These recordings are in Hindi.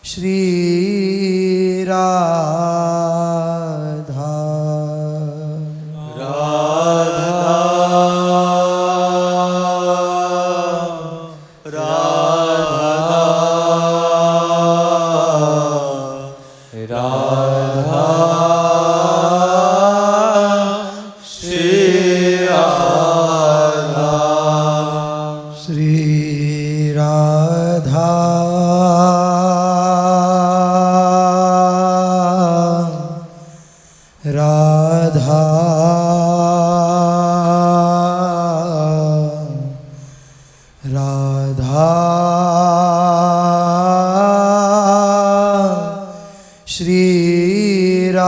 श्री राधा राधा राधा श्री राधा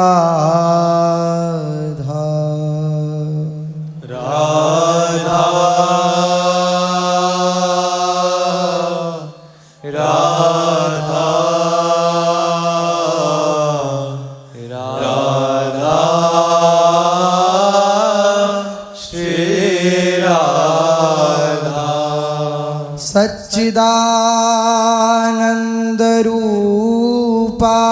राधा राधा सच्चिदानंद रूपाय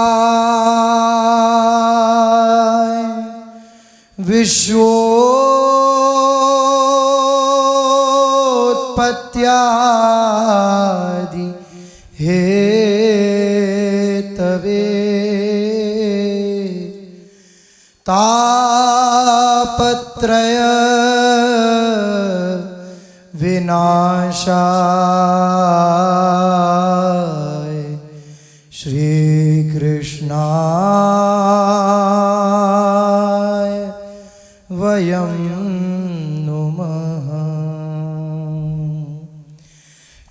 विश्वोत्पत्त्यादि हेतवे तापत्रय विनाशाय श्री कृष्णाय वयं नुमः।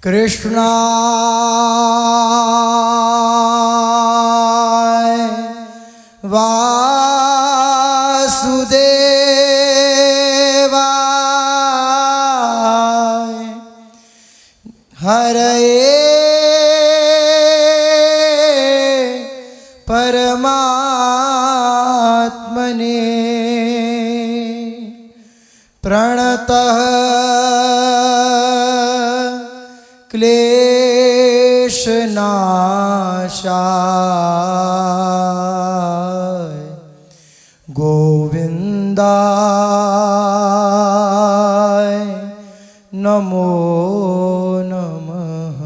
कृष्णाय वासुदेवाय हरये परमात्मने प्रणतः क्लेशनाशाय गोविन्दाय नमो नमः।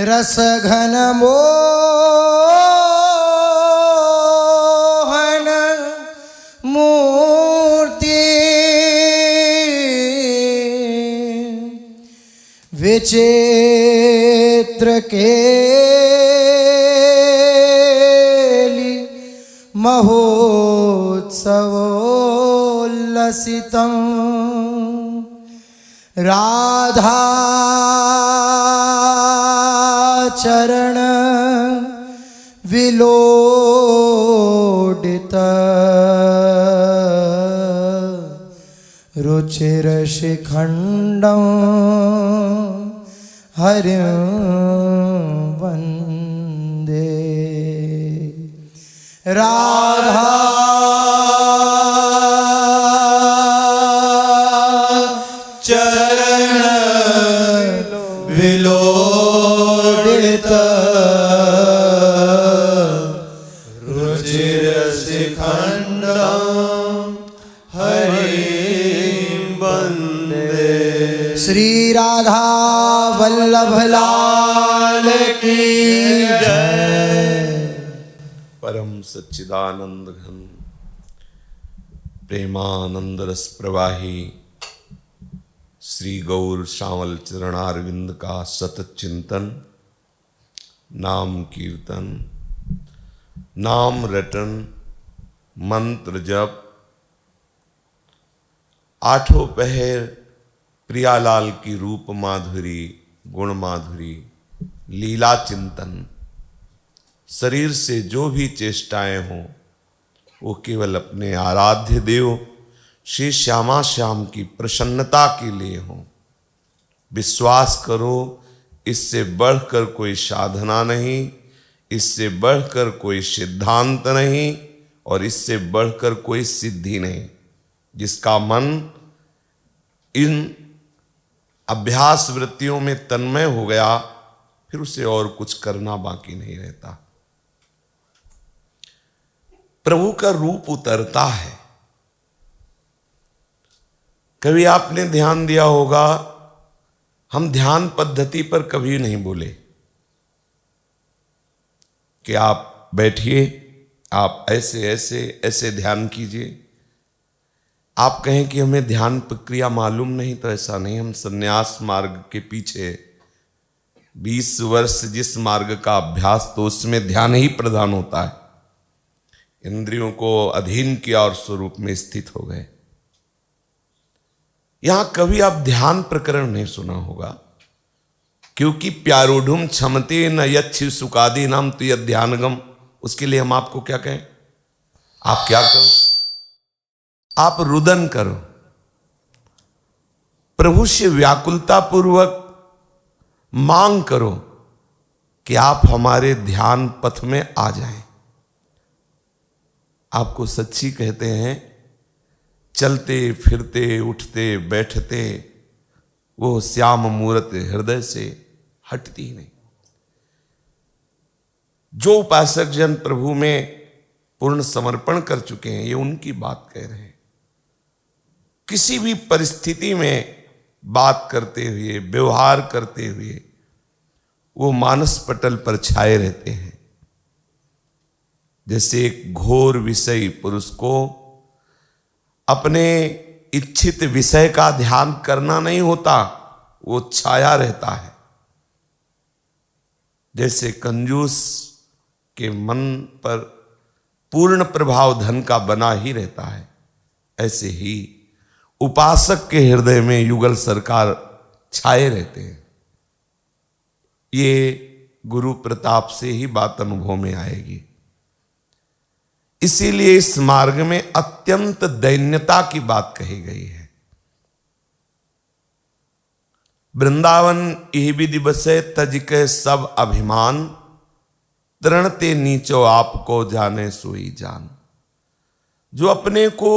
रसघन मोहन मूर्ति विचित्र केलि महोत्सवोल्लसितं राधा चरण विलोडित रुचिर शिखंडं हरिं वन्दे। राधा चरण विलोडित रुचिर शिखंडं हरिं वन्दे। श्री राधा वल्लभ लाल की जय। परम सच्चिदानंद घन प्रेमानंद रस प्रवाही श्री गौर श्यामल चरणारविंद का सतत चिंतन, नाम कीर्तन, नाम रटन, मंत्र जप, आठों पहर प्रियालाल की रूप माधुरी, गुण माधुरी, लीला चिंतन, शरीर से जो भी चेष्टाएं हों वो केवल अपने आराध्य देव श्री श्यामा श्याम की प्रसन्नता के लिए हों। विश्वास करो, इससे बढ़कर कोई साधना नहीं, इससे बढ़कर कोई सिद्धांत नहीं और इससे बढ़कर कोई सिद्धि नहीं। जिसका मन इन अभ्यास वृत्तियों में तन्मय हो गया, फिर उसे और कुछ करना बाकी नहीं रहता। प्रभु का रूप उतरता है। कभी आपने ध्यान दिया होगा, हम ध्यान पद्धति पर कभी नहीं बोले कि आप बैठिए, आप ऐसे ऐसे ऐसे ध्यान कीजिए। आप कहें कि हमें ध्यान प्रक्रिया मालूम नहीं, तो ऐसा नहीं। हम संन्यास मार्ग के पीछे 20 वर्ष जिस मार्ग का अभ्यास, तो उसमें ध्यान ही प्रधान होता है। इंद्रियों को अधीन किया और स्वरूप में स्थित हो गए। यहां कभी आप ध्यान प्रकरण नहीं सुना होगा, क्योंकि प्यारूढ़ क्षमते न यच्छि सुकादि नाम तो यद ध्यानगम। उसके लिए हम आपको क्या कहें? आप क्या करो? आप रुदन करो, प्रभु से व्याकुलता पूर्वक मांग करो कि आप हमारे ध्यान पथ में आ जाएं। आपको सच्ची कहते हैं, चलते फिरते उठते बैठते वो श्याम मूर्त हृदय से हटती ही नहीं। जो उपासक जन प्रभु में पूर्ण समर्पण कर चुके हैं, ये उनकी बात कह रहे हैं। किसी भी परिस्थिति में बात करते हुए, व्यवहार करते हुए वो मानस पटल पर छाए रहते हैं। जैसे एक घोर विषयी पुरुष को अपने इच्छित विषय का ध्यान करना नहीं होता, वो छाया रहता है। जैसे कंजूस के मन पर पूर्ण प्रभाव धन का बना ही रहता है, ऐसे ही उपासक के हृदय में युगल सरकार छाए रहते हैं। ये गुरु प्रताप से ही बात अनुभव में आएगी। इसीलिए इस मार्ग में अत्यंत दैन्यता की बात कही गई है। वृंदावन यही भी दिवस है, तज के सब अभिमान, तृणते नीचो आपको जाने सोई जान। जो अपने को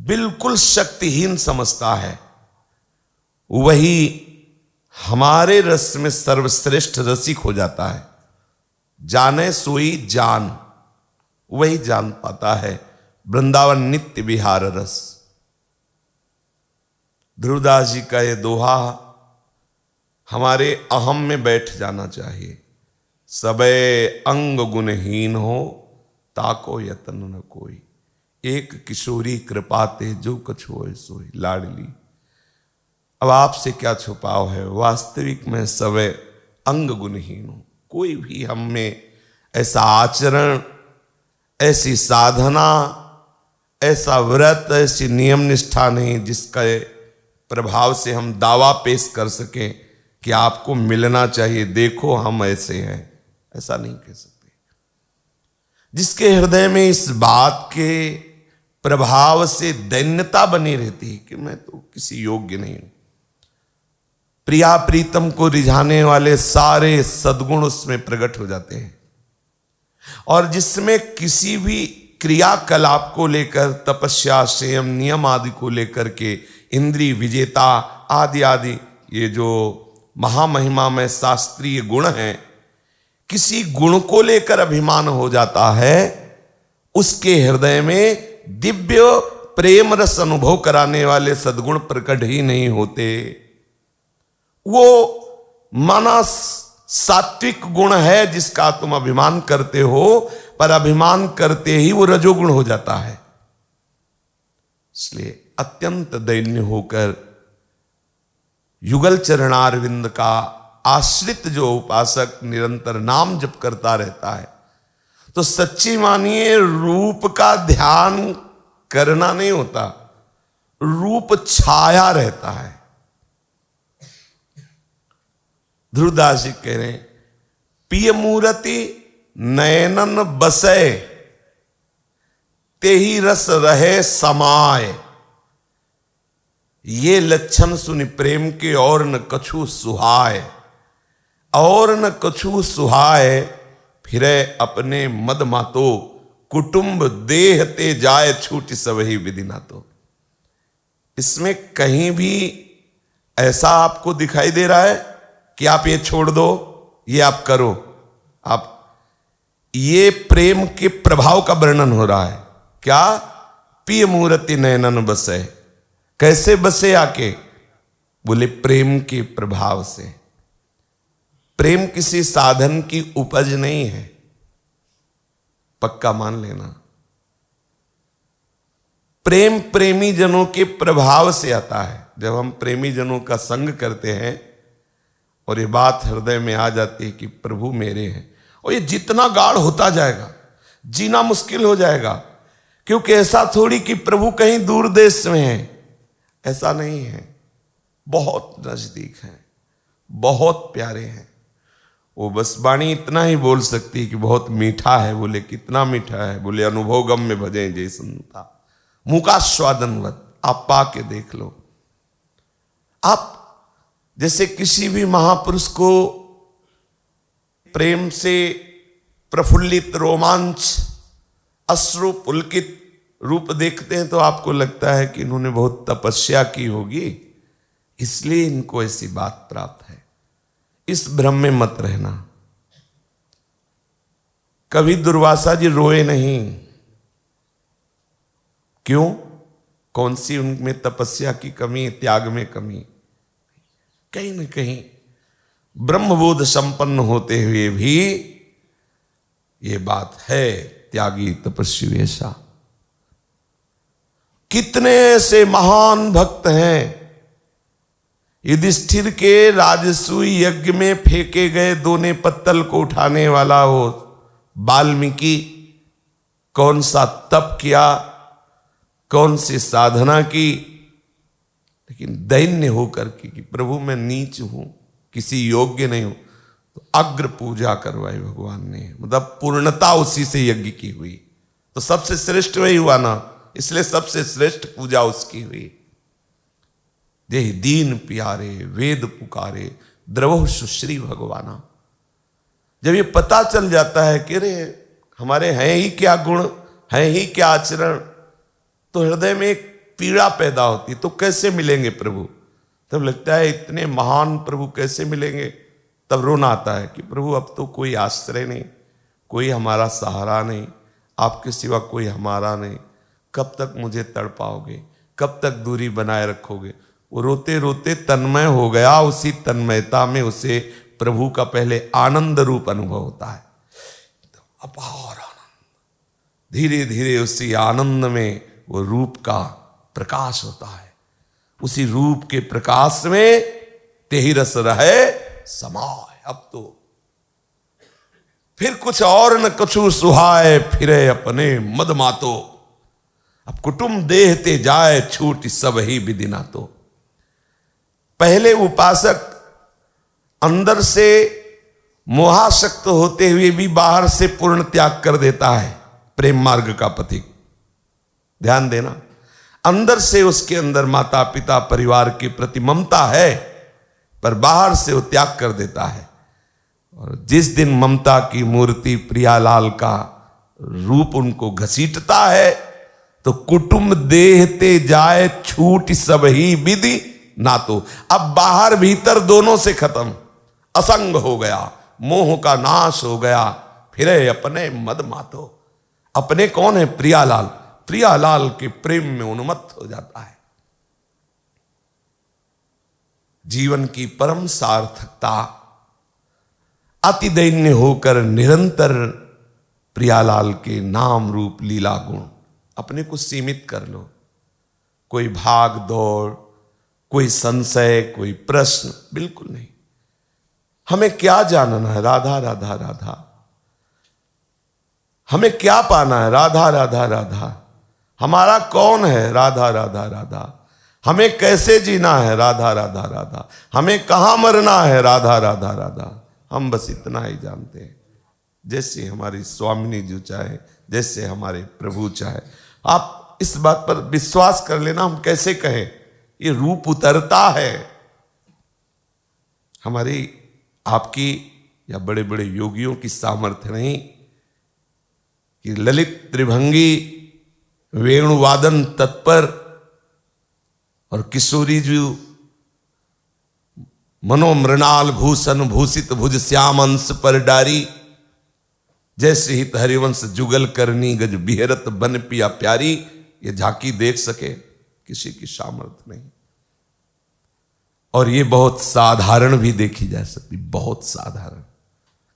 बिल्कुल शक्तिहीन समझता है, वही हमारे रस में सर्वश्रेष्ठ रसिक हो जाता है। जाने सोई जान, वही जान पाता है वृंदावन नित्य विहार रस। ध्रुवदास जी का ये दोहा हमारे अहम में बैठ जाना चाहिए। सबे अंग गुणहीन हो, ताको यतन न कोई। एक किशोरी कृपाते जो कछु होए सोई लाडली। अब आपसे क्या छुपाव है? वास्तविक में सबे अंग गुणहीन हो। कोई भी हम में ऐसा आचरण, ऐसी साधना, ऐसा व्रत, ऐसी नियम निष्ठा नहीं जिसका प्रभाव से हम दावा पेश कर सकें कि आपको मिलना चाहिए, देखो हम ऐसे हैं। ऐसा नहीं कह सकते। जिसके हृदय में इस बात के प्रभाव से दैन्यता बनी रहती है कि मैं तो किसी योग्य नहीं हूं, प्रिया प्रीतम को रिझाने वाले सारे सद्गुण उसमें प्रकट हो जाते हैं। और जिसमें किसी भी क्रियाकलाप को लेकर, तपस्या, संयम, नियम आदि को लेकर के इंद्रिय विजेता आदि आदि ये जो महामहिमा में शास्त्रीय गुण हैं, किसी गुण को लेकर अभिमान हो जाता है, उसके हृदय में दिव्य प्रेम रस अनुभव कराने वाले सद्गुण प्रकट ही नहीं होते। वो माना सात्विक गुण है जिसका तुम अभिमान करते हो, पर अभिमान करते ही वो रजोगुण हो जाता है। इसलिए अत्यंत दैन्य होकर युगल चरणारविंद का आश्रित जो उपासक निरंतर नाम जप करता रहता है, तो सच्ची मानिए रूप का ध्यान करना नहीं होता, रूप छाया रहता है। ध्रुवदास जी कह रहे हैं, पिय मूर्ति नयनन बसे, तेहि रस रहे समाये। ये लक्षण सुनि प्रेम के और न कछु सुहाय, और न कछु सुहाय, फिरे अपने मद मातो, कुटुंब देह ते जाए छूट सबही विधि ना तो। इसमें कहीं भी ऐसा आपको दिखाई दे रहा है कि आप ये छोड़ दो, ये आप करो। आप ये प्रेम के प्रभाव का वर्णन हो रहा है। क्या? पिय मूर्ति नयनन बसे। कैसे बसे आके? बोले प्रेम के प्रभाव से। प्रेम किसी साधन की उपज नहीं है, पक्का मान लेना। प्रेम प्रेमी जनों के प्रभाव से आता है। जब हम प्रेमी जनों का संग करते हैं और ये बात हृदय में आ जाती है कि प्रभु मेरे हैं, और ये जितना गाढ़ होता जाएगा जीना मुश्किल हो जाएगा। क्योंकि ऐसा थोड़ी कि प्रभु कहीं दूर देश में है, ऐसा नहीं है, बहुत नजदीक है, बहुत प्यारे हैं। वो बस वाणी इतना ही बोल सकती है कि बहुत मीठा है। बोले कितना मीठा है? बोले अनुभव गम में भजे जय संता, मुकास्वादनवत। आप पाके देख लो। आप जैसे किसी भी महापुरुष को प्रेम से प्रफुल्लित, रोमांच, अश्रु पुलकित रूप देखते हैं तो आपको लगता है कि इन्होंने बहुत तपस्या की होगी, इसलिए इनको ऐसी बात प्राप्त है। इस भ्रम में मत रहना। कभी दुर्वासा जी रोए नहीं। क्यों? कौन सी उनमें तपस्या की कमी, त्याग में कमी? कहीं न कहीं ब्रह्मबोध संपन्न होते हुए भी ये बात है, त्यागी तपस्वी ऐसा। कितने ऐसे महान भक्त हैं। युधिष्ठिर के राजसूय यज्ञ में फेंके गए दोने पत्तल को उठाने वाला वो वाल्मीकि कौन सा तप किया, कौन सी साधना की, लेकिन दैन्य होकर के कि प्रभु मैं नीच हूं, किसी योग्य नहीं हूं, तो अग्र पूजा करवाई भगवान ने। मतलब पूर्णता उसी से यज्ञ की हुई, तो सबसे श्रेष्ठ वही हुआ ना, इसलिए सबसे श्रेष्ठ पूजा उसकी हुई। देह दीन प्यारे वेद पुकारे, द्रवहु सुश्री भगवाना। जब ये पता चल जाता है कि अरे हमारे हैं ही क्या गुण, हैं ही क्या आचरण, तो हृदय में एक पीड़ा पैदा होती। तो कैसे मिलेंगे प्रभु? तब लगता है इतने महान प्रभु कैसे मिलेंगे? तब रोना आता है कि प्रभु अब तो कोई आश्रय नहीं, कोई हमारा सहारा नहीं, आपके सिवा कोई हमारा नहीं। कब तक मुझे तड़पाओगे? कब तक दूरी बनाए रखोगे? वो रोते रोते तन्मय हो गया। उसी तन्मयता में उसे प्रभु का पहले आनंद रूप अनुभव होता है, तो अपार आनंद। धीरे धीरे उसी आनंद में वो रूप का प्रकाश होता है। उसी रूप के प्रकाश में तेहि रस रहे समाय। अब तो फिर कुछ और न कछु सुहाए, फिरे अपने मद मातो। अब कुटुंब देहते जाए, छूट सब ही विदिना। तो पहले उपासक अंदर से मोहासक्त होते हुए भी बाहर से पूर्ण त्याग कर देता है। प्रेम मार्ग का पथिक, ध्यान देना। अंदर से उसके अंदर माता पिता परिवार के प्रति ममता है, पर बाहर से वो त्याग कर देता है। और जिस दिन ममता की मूर्ति प्रियालाल का रूप उनको घसीटता है, तो कुटुंब देहते जाए, छूट सब ही विधि ना। तो अब बाहर भीतर दोनों से खत्म, असंग हो गया, मोह का नाश हो गया, फिरे अपने मद मातो। अपने कौन है? प्रियालाल। प्रियालाल के प्रेम में उन्मत्त हो जाता है। जीवन की परम सार्थकता अति दैन्य होकर निरंतर प्रियालाल के नाम रूप लीला गुण। अपने को सीमित कर लो। कोई भाग दौड़, कोई संशय, कोई प्रश्न बिल्कुल नहीं। हमें क्या जानना है? राधा राधा राधा। हमें क्या पाना है? राधा राधा राधा। हमारा कौन है? राधा राधा राधा। हमें कैसे जीना है? राधा राधा राधा। हमें कहां मरना है? राधा राधा राधा। हम बस इतना ही जानते हैं। जैसे हमारी स्वामिनी जी चाहे, जैसे हमारे प्रभु चाहे। आप इस बात पर विश्वास कर लेना। हम कैसे कहें? ये रूप उतरता है। हमारी आपकी या बड़े बड़े योगियों की सामर्थ्य नहीं कि ललित त्रिभंगी वेणुवादन तत्पर और किशोरी जी मनोमृणाल भूषण भूषित भुज श्याम अंश पर डारी, जैसे हित हरिवंश जुगल करनी गज बिहरत बन पिया प्यारी। ये झांकी देख सके किसी की सामर्थ्य नहीं, और ये बहुत साधारण भी देखी जा सकती, बहुत साधारण।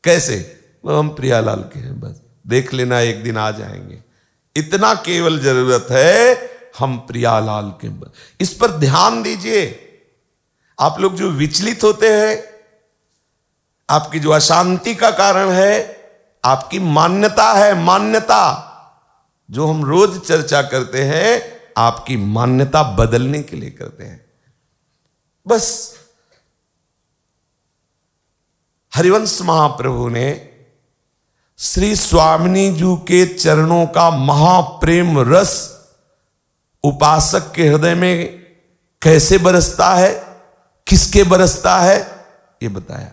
कैसे? हम प्रियालाल के हैं, बस देख लेना, एक दिन आ जाएंगे। इतना केवल जरूरत है, हम प्रियालाल के। इस पर ध्यान दीजिए। आप लोग जो विचलित होते हैं, आपकी जो अशांति का कारण है, आपकी मान्यता है। मान्यता जो हम रोज चर्चा करते हैं, आपकी मान्यता बदलने के लिए करते हैं। बस हरिवंश महाप्रभु ने श्री स्वामिनी जी के चरणों का महाप्रेम रस उपासक के हृदय में कैसे बरसता है, किसके बरसता है, ये बताया।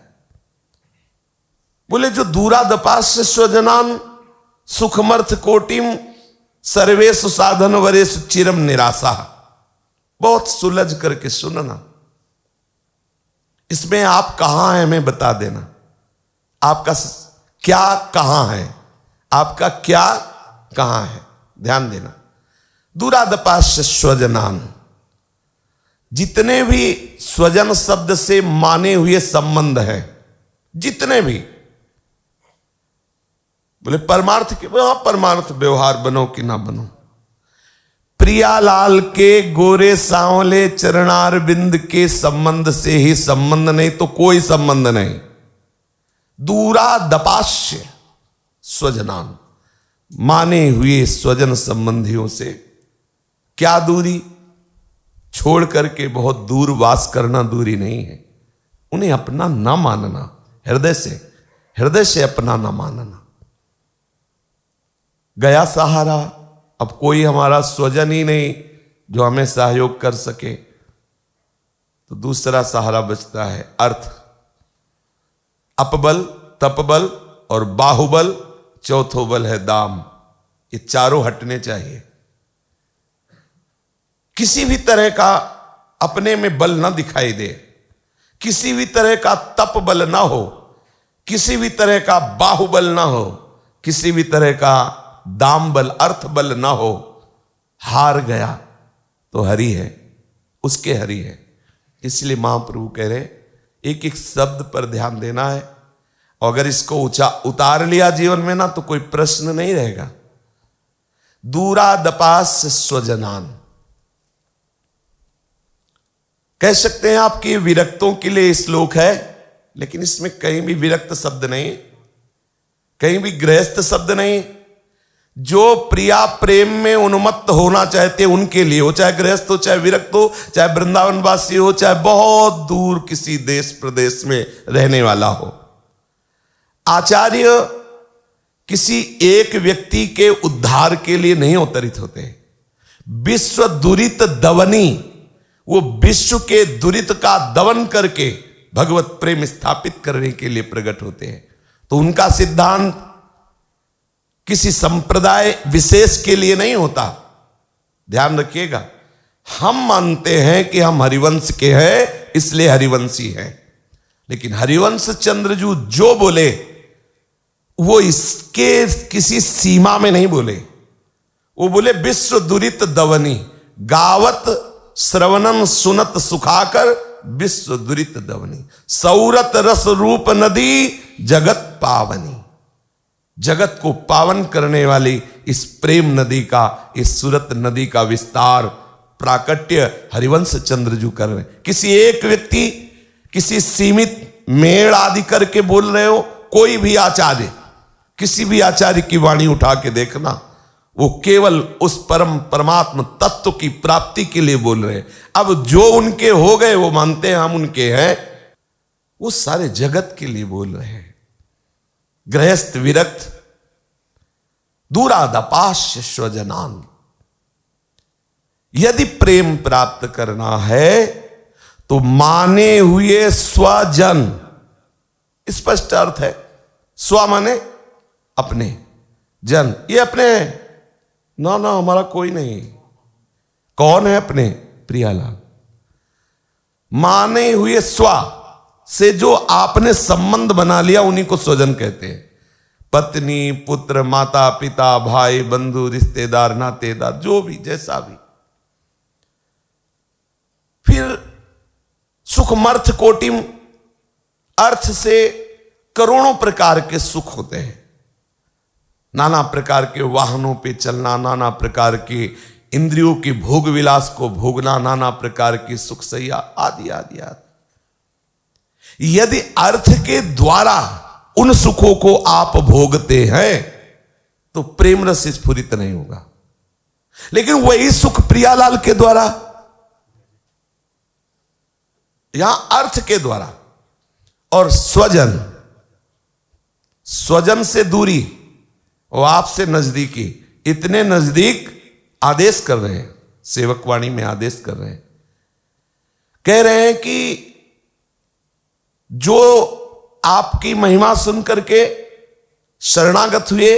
बोले जो दूरादपास्य स्वजनान सुखमर्थ कोटिम सर्वेषु साधन वरेषु चिरम निराशा। बहुत सुलझ करके सुनना, इसमें आप कहां हैं हमें बता देना। आपका क्या कहां है, आपका क्या कहां है, ध्यान देना। दूरादपास्य स्वजनान, जितने भी स्वजन शब्द से माने हुए संबंध हैं, जितने भी, बोले परमार्थ के, परमार्थ व्यवहार बनो कि ना बनो, प्रियालाल के गोरे सांवले चरणार बिंद के संबंध से ही संबंध, नहीं तो कोई संबंध नहीं। दूरादपास्य स्वजनान, माने हुए स्वजन संबंधियों से क्या दूरी, छोड़ करके बहुत दूर वास करना दूरी नहीं है। उन्हें अपना ना मानना, हृदय से अपना ना मानना। गया सहारा, अब कोई हमारा स्वजन ही नहीं जो हमें सहयोग कर सके, तो दूसरा सहारा बचता है अर्थ। अपबल, तपबल और बाहुबल, चौथो बल है दाम। ये चारों हटने चाहिए। किसी भी तरह का अपने में बल ना दिखाई दे, किसी भी तरह का तप बल ना हो, किसी भी तरह का बाहुबल ना हो, किसी भी तरह का दाम बल, अर्थ बल ना हो। हार गया तो हरि है, उसके हरि है। इसलिए महाप्रभु कह रहे एक एक शब्द पर ध्यान देना है, और अगर इसको उतार लिया जीवन में ना, तो कोई प्रश्न नहीं रहेगा। दूरादपास्य स्वजनान, कह सकते हैं आपकी विरक्तों के लिए श्लोक है, लेकिन इसमें कहीं भी विरक्त शब्द नहीं, कहीं भी गृहस्थ शब्द नहीं। जो प्रिया प्रेम में उन्मत्त होना चाहते उनके लिए हो, चाहे गृहस्थ हो, चाहे विरक्त हो, चाहे वृंदावन वासी हो, चाहे बहुत दूर किसी देश प्रदेश में रहने वाला हो। आचार्य किसी एक व्यक्ति के उद्धार के लिए नहीं अवतरित होते। विश्व दुरित दवनी, वो विश्व के दुरित का दमन करके भगवत प्रेम स्थापित करने के लिए प्रकट होते हैं। तो उनका सिद्धांत किसी संप्रदाय विशेष के लिए नहीं होता, ध्यान रखिएगा। हम मानते हैं कि हम हरिवंश के हैं, इसलिए हरिवंशी हैं, लेकिन हरिवंश चंद्रजू जो बोले वो इसके किसी सीमा में नहीं बोले। वो बोले विश्व दुरित दवनी, गावत श्रवणन सुनत सुखाकर विश्व दुरित दवनी, सौरत रस रूप नदी जगत पावनी। जगत को पावन करने वाली इस प्रेम नदी का, इस सूरत नदी का विस्तार प्राकट्य हरिवंश चंद्रजू कर रहे। किसी एक व्यक्ति, किसी सीमित मेड़ आदि करके बोल रहे हो, कोई भी आचार्य, किसी भी आचार्य की वाणी उठा के देखना, वो केवल उस परमात्म तत्व की प्राप्ति के लिए बोल रहे हैं। अब जो उनके हो गए वो मानते हैं हम उनके हैं, वो सारे जगत के लिए बोल रहे हैं। गृहस्थ विरक्त, दूरादपास्य स्वजनान। यदि प्रेम प्राप्त करना है तो माने हुए स्वजन, स्पष्ट अर्थ है। स्व माने अपने, जन ये अपने हैं। ना हमारा कोई नहीं। कौन है अपने? प्रियालाल। माने हुए स्व से जो आपने संबंध बना लिया उन्हीं को स्वजन कहते हैं। पत्नी, पुत्र, माता, पिता, भाई, बंधु, रिश्तेदार, नातेदार, जो भी जैसा भी। फिर सुखमर्थ कोटिम, अर्थ से करोड़ों प्रकार के सुख होते हैं। नाना प्रकार के वाहनों पे चलना, नाना प्रकार के इंद्रियों के भोग विलास को भोगना, नाना प्रकार की सुख सैया आदि आदि आदि। यदि अर्थ के द्वारा उन सुखों को आप भोगते हैं तो प्रेम रस स्फुरित नहीं होगा। लेकिन वही सुख प्रियालाल के द्वारा, यहां अर्थ के द्वारा, और स्वजन, स्वजन से दूरी और आपसे नजदीकी, इतने नजदीक आदेश कर रहे हैं, सेवकवाणी में आदेश कर रहे हैं, कह रहे हैं कि जो आपकी महिमा सुन करके शरणागत हुए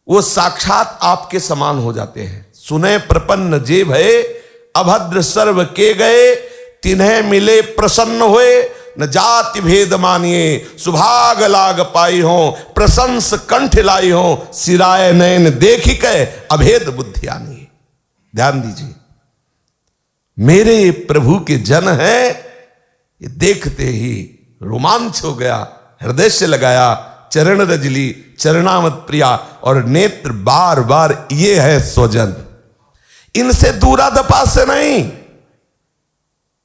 वो साक्षात आपके समान हो जाते हैं। सुने प्रपन्न जे भय, अभद्र सर्व के गए, तिन्हें मिले प्रसन्न हुए, न जाति भेद मानिए, सुभाग लाग पाई हो, प्रशंस कंठ लाई हो, सिराय नयन देखी के अभेद बुद्धि आनी। ध्यान दीजिए, मेरे प्रभु के जन है, ये देखते ही रोमांच हो गया, हृदय से लगाया, चरण रजली चरणामत प्रिया, और नेत्र बार बार ये है स्वजन। इनसे दूरा दपा से नहीं,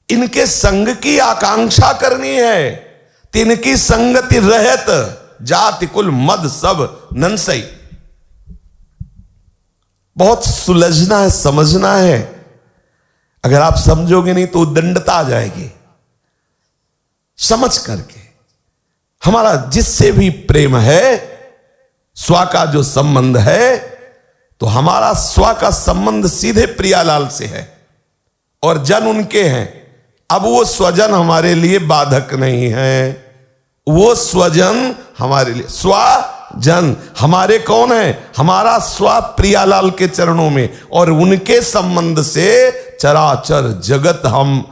इनके संग की आकांक्षा करनी है। तिनकी संगति रहत, जाति कुल मद सब ननसई। बहुत सुलझना है, समझना है। अगर आप समझोगे नहीं तो उद्दंडता आ जाएगी। समझ करके हमारा जिससे भी प्रेम है, स्व का जो संबंध है, तो हमारा स्व का संबंध सीधे प्रियालाल से है और जन उनके हैं। अब वो स्वजन हमारे लिए बाधक नहीं है, वो स्वजन हमारे लिए, स्वजन हमारे कौन है? हमारा स्व प्रियालाल के चरणों में, और उनके संबंध से चराचर जगत हम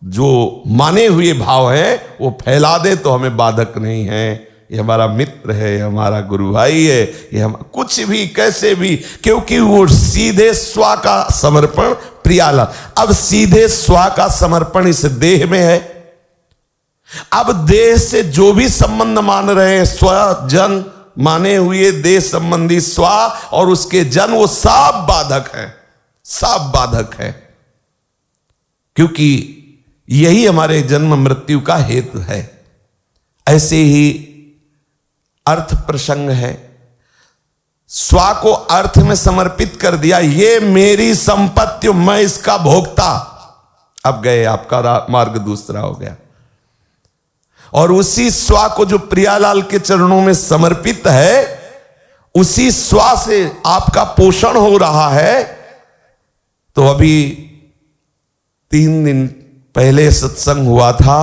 जो माने हुए भाव है वो फैला दे तो हमें बाधक नहीं है। ये हमारा मित्र है, ये हमारा गुरु भाई है, ये हम कुछ भी कैसे भी, क्योंकि वो सीधे स्व का समर्पण प्रियालाल। अब सीधे स्व का समर्पण इस देह में है। अब देह से जो भी संबंध मान रहे हैं, स्वजन माने हुए देह संबंधी स्व और उसके जन, वो सब बाधक है, सब बाधक है, क्योंकि यही हमारे जन्म मृत्यु का हेतु है। ऐसे ही अर्थ प्रसंग है, स्व को अर्थ में समर्पित कर दिया, ये मेरी संपत्ति, मैं इसका भोक्ता। अब गए, आपका मार्ग दूसरा हो गया। और उसी स्व को जो प्रियालाल के चरणों में समर्पित है, उसी स्व से आपका पोषण हो रहा है। तो अभी 3 दिन पहले सत्संग हुआ था,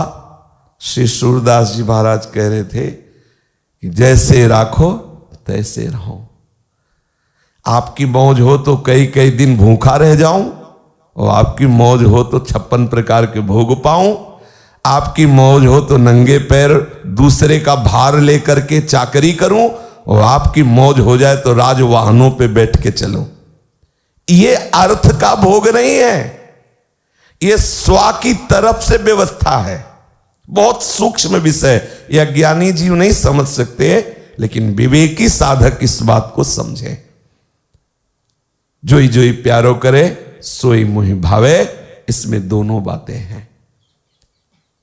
श्री सूरदास जी महाराज कह रहे थे कि जैसे राखो तैसे रहो। आपकी मौज हो तो कई कई दिन भूखा रह जाऊं, और आपकी मौज हो तो 56 प्रकार के भोग पाऊं। आपकी मौज हो तो नंगे पैर दूसरे का भार लेकर के चाकरी करूं, और आपकी मौज हो जाए तो राज वाहनों पे बैठ के चलूं। ये अर्थ का भोग नहीं है, ये स्व की तरफ से व्यवस्था है। बहुत सूक्ष्म विषय, यह ज्ञानी जीव नहीं समझ सकते, लेकिन विवेकी साधक इस बात को समझे। जोई जोई प्यारो करे सोई मुहि भावे, इसमें दोनों बातें हैं।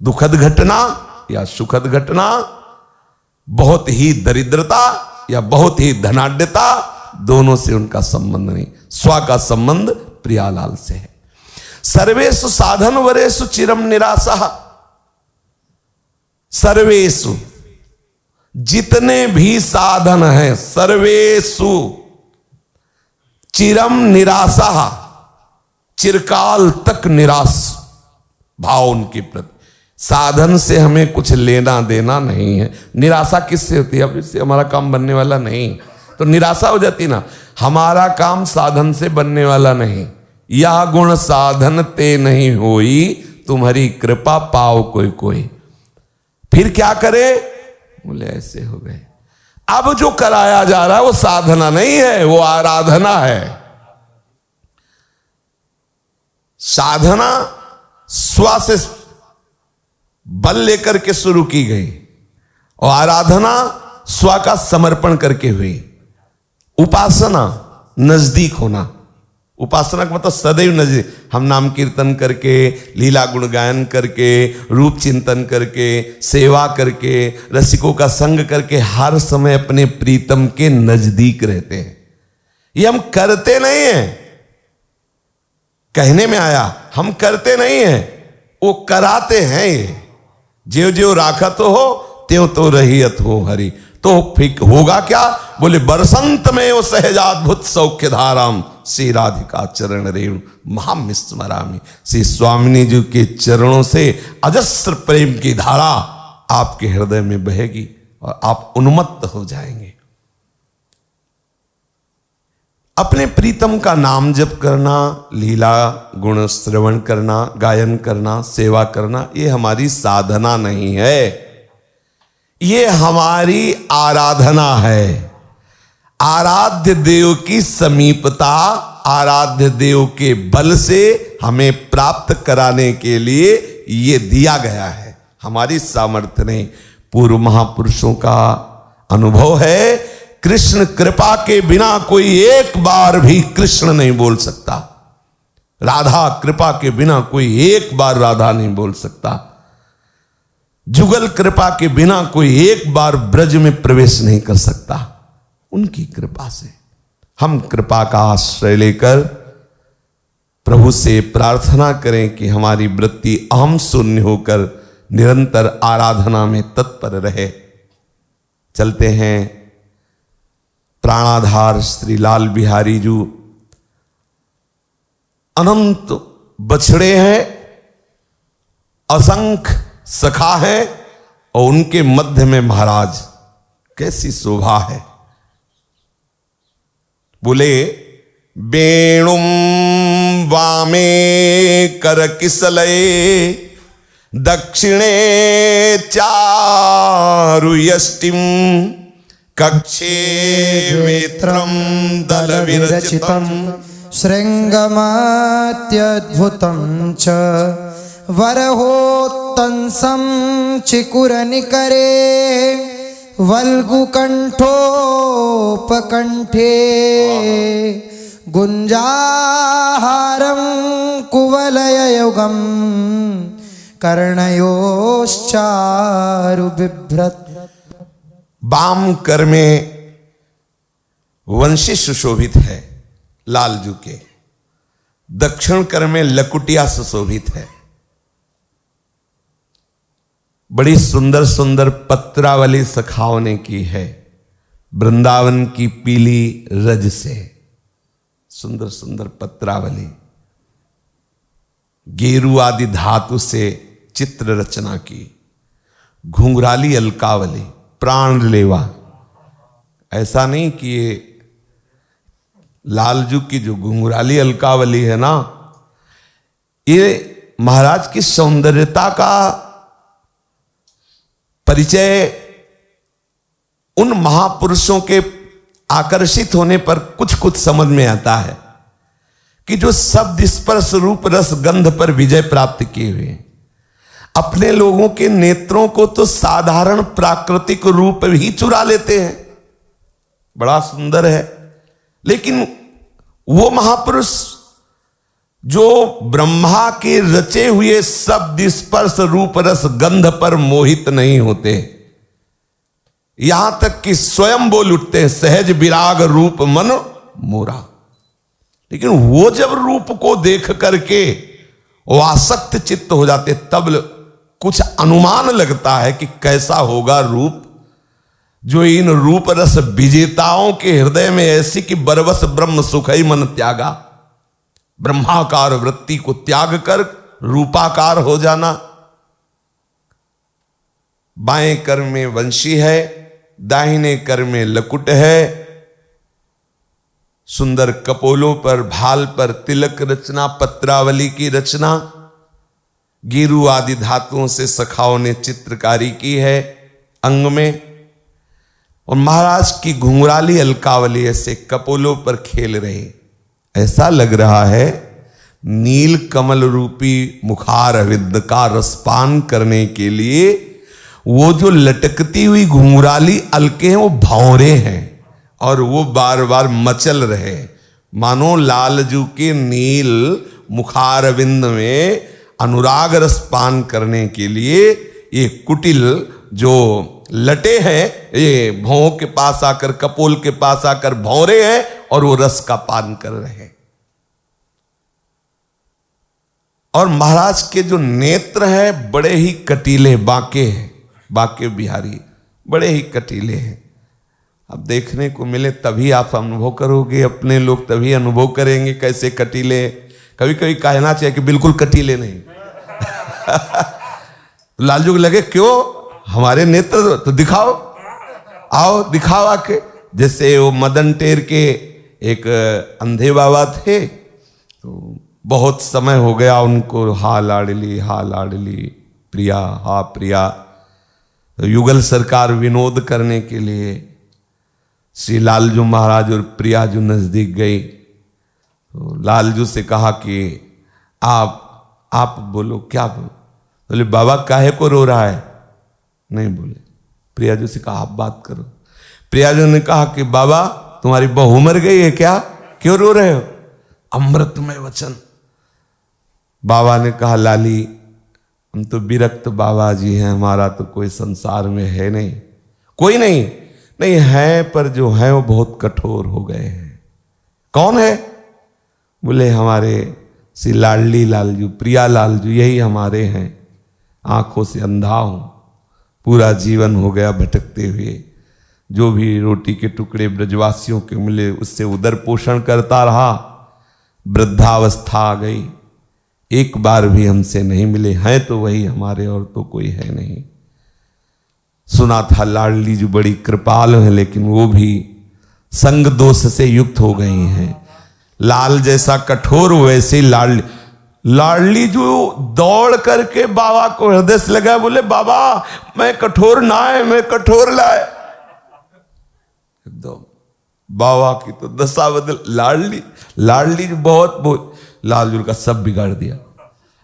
दुखद घटना या सुखद घटना, बहुत ही दरिद्रता या बहुत ही धनाढ्यता, दोनों से उनका संबंध नहीं। स्व का संबंध प्रियालाल से है। सर्वेषु साधन वरेषु चिरम निराशा। सर्वेषु, जितने भी साधन हैं, सर्वेषु चिरम निराशा, चिरकाल तक निराश भाव उनके प्रति। साधन से हमें कुछ लेना देना नहीं है। निराशा किससे होती है? अब इससे हमारा काम बनने वाला नहीं, तो निराशा हो जाती ना। हमारा काम साधन से बनने वाला नहीं। यह गुण साधन ते नहीं होई, तुम्हारी कृपा पाओ कोई कोई। फिर क्या करे? बोले ऐसे हो गए। अब जो कराया जा रहा है वो साधना नहीं है, वो आराधना है। साधना स्व से बल लेकर के शुरू की गई और आराधना स्व का समर्पण करके हुई। उपासना नजदीक होना। उपासना का मतलब सदैव नजदीक। हम नाम कीर्तन करके, लीला गुण गायन करके, रूप चिंतन करके, सेवा करके, रसिकों का संग करके हर समय अपने प्रीतम के नजदीक रहते हैं। ये हम करते नहीं हैं, कहने में आया, हम करते नहीं हैं, वो कराते हैं। ये ज्यो ज्यो राखत हो त्यों तो रहियत हो हरि। तो फिर होगा क्या? बोले बरसंत में वो सहजाद्भुत सौख्य धाराम श्री राधिका चरण रेणु महाम स्मरामि। श्री स्वामिनी जी के चरणों से अजस्र प्रेम की धारा आपके हृदय में बहेगी और आप उन्मत्त हो जाएंगे। अपने प्रीतम का नाम जप करना, लीला गुण श्रवण करना, गायन करना, सेवा करना, ये हमारी साधना नहीं है, ये हमारी आराधना है। आराध्य देव की समीपता आराध्य देव के बल से हमें प्राप्त कराने के लिए ये दिया गया है, हमारी सामर्थ्य नहीं। पूर्व महापुरुषों का अनुभव है, कृष्ण कृपा के बिना कोई एक बार भी कृष्ण नहीं बोल सकता। राधा कृपा के बिना कोई एक बार राधा नहीं बोल सकता। जुगल कृपा के बिना कोई एक बार ब्रज में प्रवेश नहीं कर सकता। उनकी कृपा से हम कृपा का आश्रय लेकर प्रभु से प्रार्थना करें कि हमारी वृत्ति अहम शून्य होकर निरंतर आराधना में तत्पर रहे। चलते हैं प्राणाधार श्री लाल बिहारी जी अनंत बछड़े हैं, असंख्य सखा है और उनके मध्य में महाराज, कैसी शोभा है। बोले वेणुम वामे कर किसलये दक्षिणे चारु यष्टिम कक्षे वेत्रम दल विरचितम श्रृंगमात्यद्भुतं च वरहोत्तंसं चिकुरनिकरे वल्गुकण्ठोपकण्ठे गुञ्जाहारं कुवलययुगं कर्णयोश्चारुबिभ्रत्। वाम कर में वंशी सुशोभित है लालजू के, दक्षिण कर में लकुटिया सुशोभित है। बड़ी सुंदर सुंदर पत्रावली सखाओं ने की है, वृंदावन की पीली रज से सुंदर सुंदर पत्रावली, गेरू आदि धातु से चित्र रचना की, घुंघराली अलकावली, प्राण लेवा। ऐसा नहीं कि ये लालजू की जो घुंघराली अलकावली है ना, ये महाराज की सौंदर्यता का परिचय उन महापुरुषों के आकर्षित होने पर कुछ कुछ समझ में आता है कि जो शब्द स्पर्श रूप रस गंध पर विजय प्राप्त किए हुए, अपने लोगों के नेत्रों को तो साधारण प्राकृतिक रूप ही चुरा लेते हैं, बड़ा सुंदर है। लेकिन वो महापुरुष जो ब्रह्मा के रचे हुए शब्द स्पर्श रूप रस गंध पर मोहित नहीं होते, यहां तक कि स्वयं बोल उठते हैं, सहज विराग रूप मन मोरा। लेकिन वो जब रूप को देख करके वो आसक्त चित्त हो जाते, तब कुछ अनुमान लगता है कि कैसा होगा रूप जो इन रूप रस विजेताओं के हृदय में ऐसी कि बरबस ब्रह्म सुख ही मन त्यागा, ब्रह्माकार वृत्ति को त्याग कर रूपाकार हो जाना। बाएं कर में वंशी है, दाहिने कर में लकुट है, सुंदर कपोलों पर भाल पर तिलक रचना, पत्रावली की रचना, गेरू आदि धातुओं से सखाओं ने चित्रकारी की है अंग में, और महाराज की घुंघराली अलकावली ऐसे कपोलों पर खेल रहे। ऐसा लग रहा है नील कमल रूपी मुखार अविद्य का रसपान करने के लिए वो जो लटकती हुई घुंघराली अलके हैं वो भौरे हैं और वो बार बार मचल रहे, मानो लालजू के नील मुखार अविंद में अनुराग रस पान करने के लिए ये कुटिल जो लटे हैं, ये भौं के पास आकर, कपोल के पास आकर भौरे हैं और वो रस का पान कर रहे हैं। और महाराज के जो नेत्र हैं बड़े ही कटीले, बांके हैं, बांके बिहारी बड़े ही कटीले हैं। अब देखने को मिले तभी आप अनुभव करोगे, अपने लोग तभी अनुभव करेंगे कैसे कटीले। कभी कभी कहना चाहिए कि बिल्कुल कटीले नहीं। लालजू को लगे क्यों हमारे नेत्र तो दिखाओ, आओ दिखाओ आके। जैसे वो मदन टेर के एक अंधे बाबा थे, तो बहुत समय हो गया उनको, हा लाडली प्रिया, हा प्रिया। तो युगल सरकार विनोद करने के लिए श्री लालजू महाराज और प्रियाजू नजदीक गई। तो लालजू से कहा कि आप बोलो, क्या बोलो? बोले बाबा काहे को रो रहा है? नहीं बोले। प्रियाजू से कहा आप बात करो। प्रियाजू ने कहा कि बाबा तुम्हारी बहू मर गई है क्या, क्यों रो रहे हो? अमृतमय वचन। बाबा ने कहा लाली हम तो विरक्त बाबा जी हैं, हमारा तो कोई संसार में है नहीं, कोई नहीं है, पर जो है वो बहुत कठोर हो गए हैं। कौन है? बोले हमारे श्री लाडली लालजू, प्रिया लालजू, यही हमारे हैं। आंखों से अंधा हूं, पूरा जीवन हो गया भटकते हुए, जो भी रोटी के टुकड़े ब्रजवासियों के मिले उससे उदर पोषण करता रहा। वृद्धावस्था आ गई, एक बार भी हमसे नहीं मिले, हैं तो वही हमारे, और तो कोई है नहीं। सुना था लाडली जो बड़ी कृपाल है, लेकिन वो भी संग दोष से युक्त हो गई हैं। लाल जैसा कठोर वैसे ही लाडली जो दौड़ करके बाबा को हृदय से लगा, बोले बाबा मैं कठोर ना है, मैं कठोर लाए। एकदम बाबा की तो दशा बदल। लाडली जो बहुत लालजू का सब बिगाड़ दिया।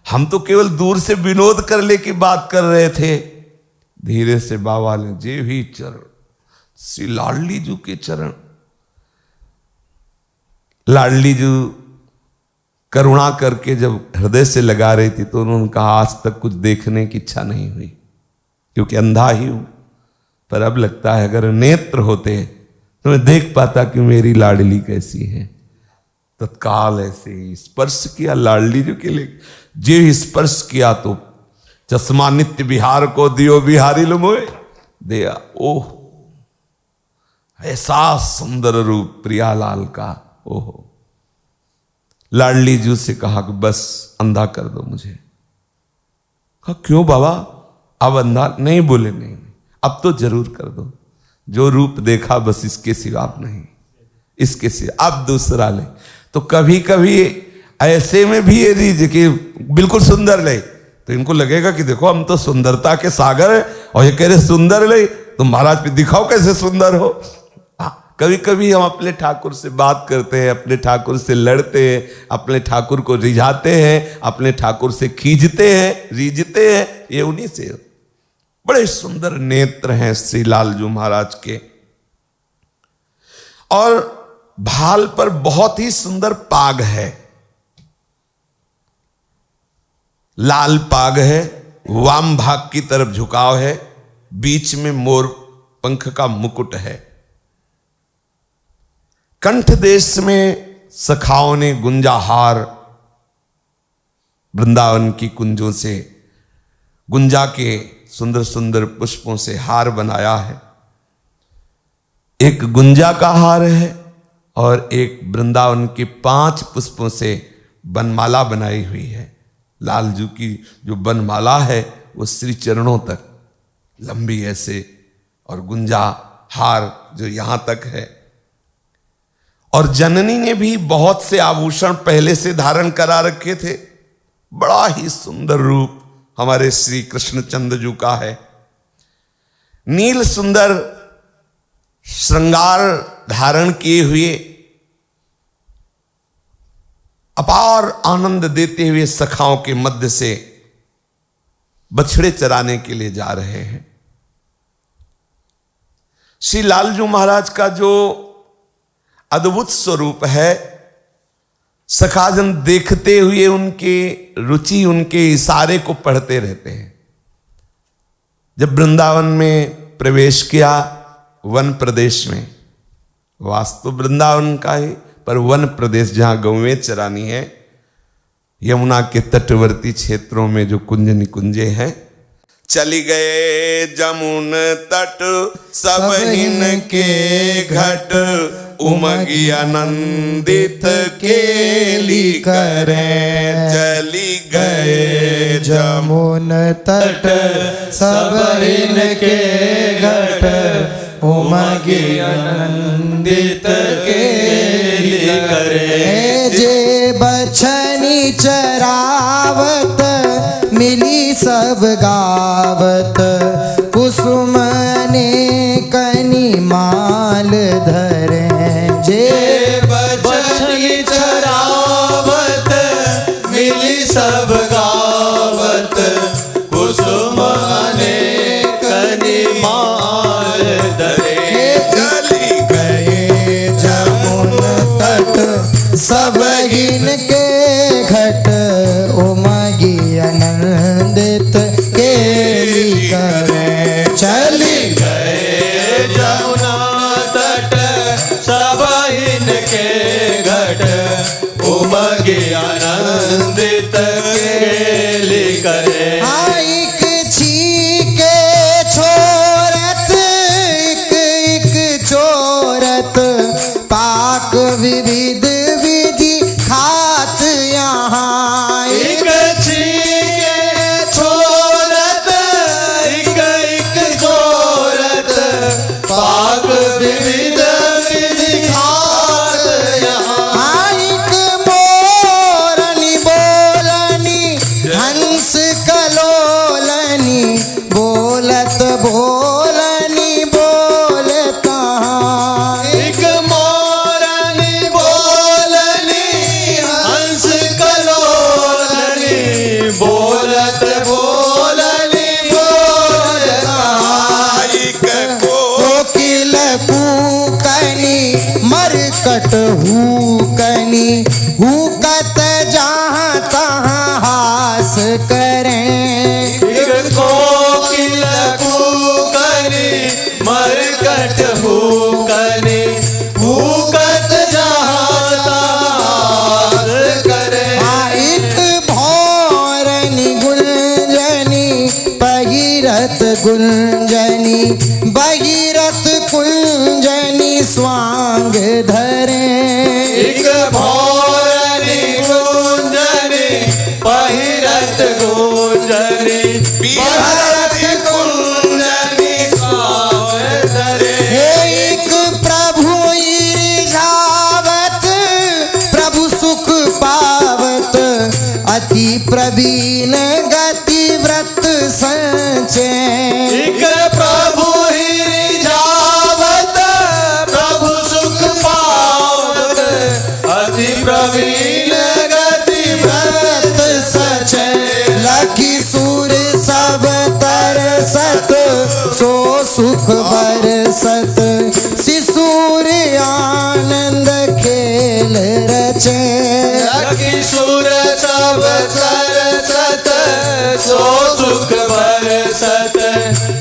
हम तो केवल दूर से विनोद करने की बात कर रहे थे, धीरे से बाबा ने जे भी चरण, श्री लाडली जू के चरण। लाडली जू करुणा करके जब हृदय से लगा रही थी तो उन्होंने कहा आज तक कुछ देखने की इच्छा नहीं हुई, क्योंकि अंधा ही हूं, पर अब लगता है अगर नेत्र होते तो मैं देख पाता कि मेरी लाडली कैसी है। तत्काल ऐसे ही स्पर्श किया लाडली जी के लिए, जे स्पर्श किया तो चश्मा नित्य बिहार को दियो बिहारी लुमोए दिया। ओह ऐसा सुंदर रूप प्रियालाल का। ओह लाडली जी से कहा कि बस अंधा कर दो मुझे। कहा क्यों बाबा अब अंधा? नहीं बोले नहीं, अब तो जरूर कर दो, जो रूप देखा बस इसके सिवा अब नहीं, इसके सिवा अब दूसरा ले। तो कभी कभी ऐसे में भी ये रीज कि बिल्कुल सुंदर ले, तो इनको लगेगा कि देखो हम तो सुंदरता के सागर है, और ये कह रहे सुंदर ले, तो महाराज पे दिखाओ कैसे सुंदर हो। कभी कभी हम अपने ठाकुर से बात करते हैं, अपने ठाकुर से लड़ते हैं, अपने ठाकुर को रिझाते हैं, अपने ठाकुर से खींचते हैं, रीझते हैं, ये उन्हीं से। बड़े सुंदर नेत्र हैं श्री लालजू महाराज के, और भाल पर बहुत ही सुंदर पाग है, लाल पाग है, वाम भाग की तरफ झुकाव है, बीच में मोर पंख का मुकुट है। कंठ देश में सखाओं ने गुंजाहार वृंदावन की कुंजों से गुंजा के सुंदर सुंदर पुष्पों से हार बनाया है। एक गुंजा का हार है और एक वृंदावन के 5 पुष्पों से बनमाला बनाई हुई है। लालजू की जो बनमाला है वो श्री चरणों तक लंबी ऐसे, और गुंजा हार जो यहां तक है। और जननी ने भी बहुत से आभूषण पहले से धारण करा रखे थे। बड़ा ही सुंदर रूप, हमारे श्री कृष्णचंद्र जी का है। नील सुंदर श्रृंगार धारण किए हुए अपार आनंद देते हुए सखाओं के मध्य से बछड़े चराने के लिए जा रहे हैं। श्री लालजू महाराज का जो अद्भुत स्वरूप है, सखाजन देखते हुए उनके रुचि, उनके इशारे को पढ़ते रहते हैं। जब वृंदावन में प्रवेश किया, वन प्रदेश में, वास्तु वृंदावन का है पर वन प्रदेश जहां गौवें चरानी है, यमुना के तटवर्ती क्षेत्रों में जो कुंज निकुंजे हैं, चली गए जमुन तट सब इनके घट, उमगी आनंदित केली करें। चली गए जमुन तट सब इनके घट, उमगी आनंदित केली करे। जे बछनी चरावत मिली सब गावत, कुसुम ने कनी माल धरे। जे बछनी चरावत मिली सब गावत, कुसुम ने कनी माल धरे। चली गए जमुन तट सब इनके घट, उमगी आनंदित केली करे। चली गए जमुना तट सब इनके घट, उमगी आनंदित केली करे। एक छीके छोरत एक चोरत, पाक विविध विधि खात यहाँ। एक छीके छोरत एक चोरत, पाक विविध विधि खात यहाँ। एक मोरनी बोलनी हंस कलोलनी, बोलत बोलनी बोलता। एक मोरनी बोलनी हंस कलोलनी, बोलत बोलनी बोलता। एक को कोकिल कूकनी मरकट हुकनी, हुकत जहाँ तहाँ हास करें। एक कोकिल कूकनी मरकट हुकनी, हुकत जहाँ तास करे। एक भौरनी गुंजनी बहिरत गुंजनी, बहिरत कुंजनी स्वांग धरे। एक भौरनी गुंजनी पहिरत गुंजनी, पहिरत कुंजनी स्वांग धरे। एक प्रभु ईर्षावत प्रभु सुख पावत, अति प्रवीण गति व्रत संचय। एक प्रभु ही जावत प्रभु सुख पावत, अति प्रवीण गति व्रत सचय। लखी सूर सब तरसत, सो सुख बरसत, शिशुर आनंद खेल रचे। किशोर सब सरसत, सो सुख बरसत,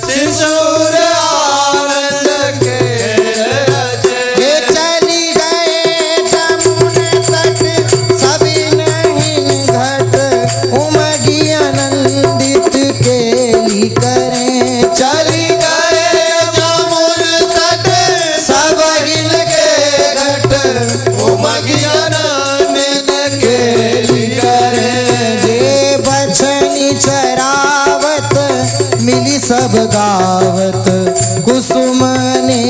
शिशुर आनंद खेल रचे। ये चली गए जमुन तट सब नहीं घट, उमगी आनंदित केली करें। चली गए जमुन तट सब इनके घट, उमगी आनंद केली करे। जे बछनी चरावत मिली सब गावत, कुसुम ने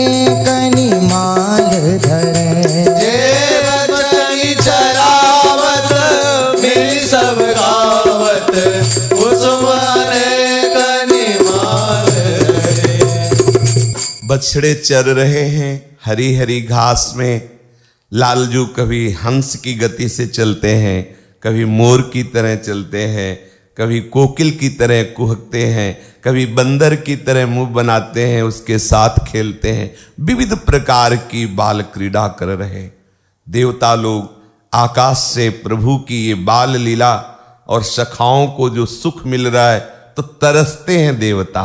कनी माल धरे। जे बछनी चरावत मिली सब गावत, कुसुम बछड़े चर रहे हैं हरी हरी घास में। लालजू कभी हंस की गति से चलते हैं, कभी मोर की तरह चलते हैं, कभी कोकिल की तरह कुहकते हैं, कभी बंदर की तरह मुंह बनाते हैं, उसके साथ खेलते हैं। विविध प्रकार की बाल क्रीड़ा कर रहे देवता लोग आकाश से प्रभु की ये बाल लीला और सखाओं को जो सुख मिल रहा है तो तरसते हैं देवता।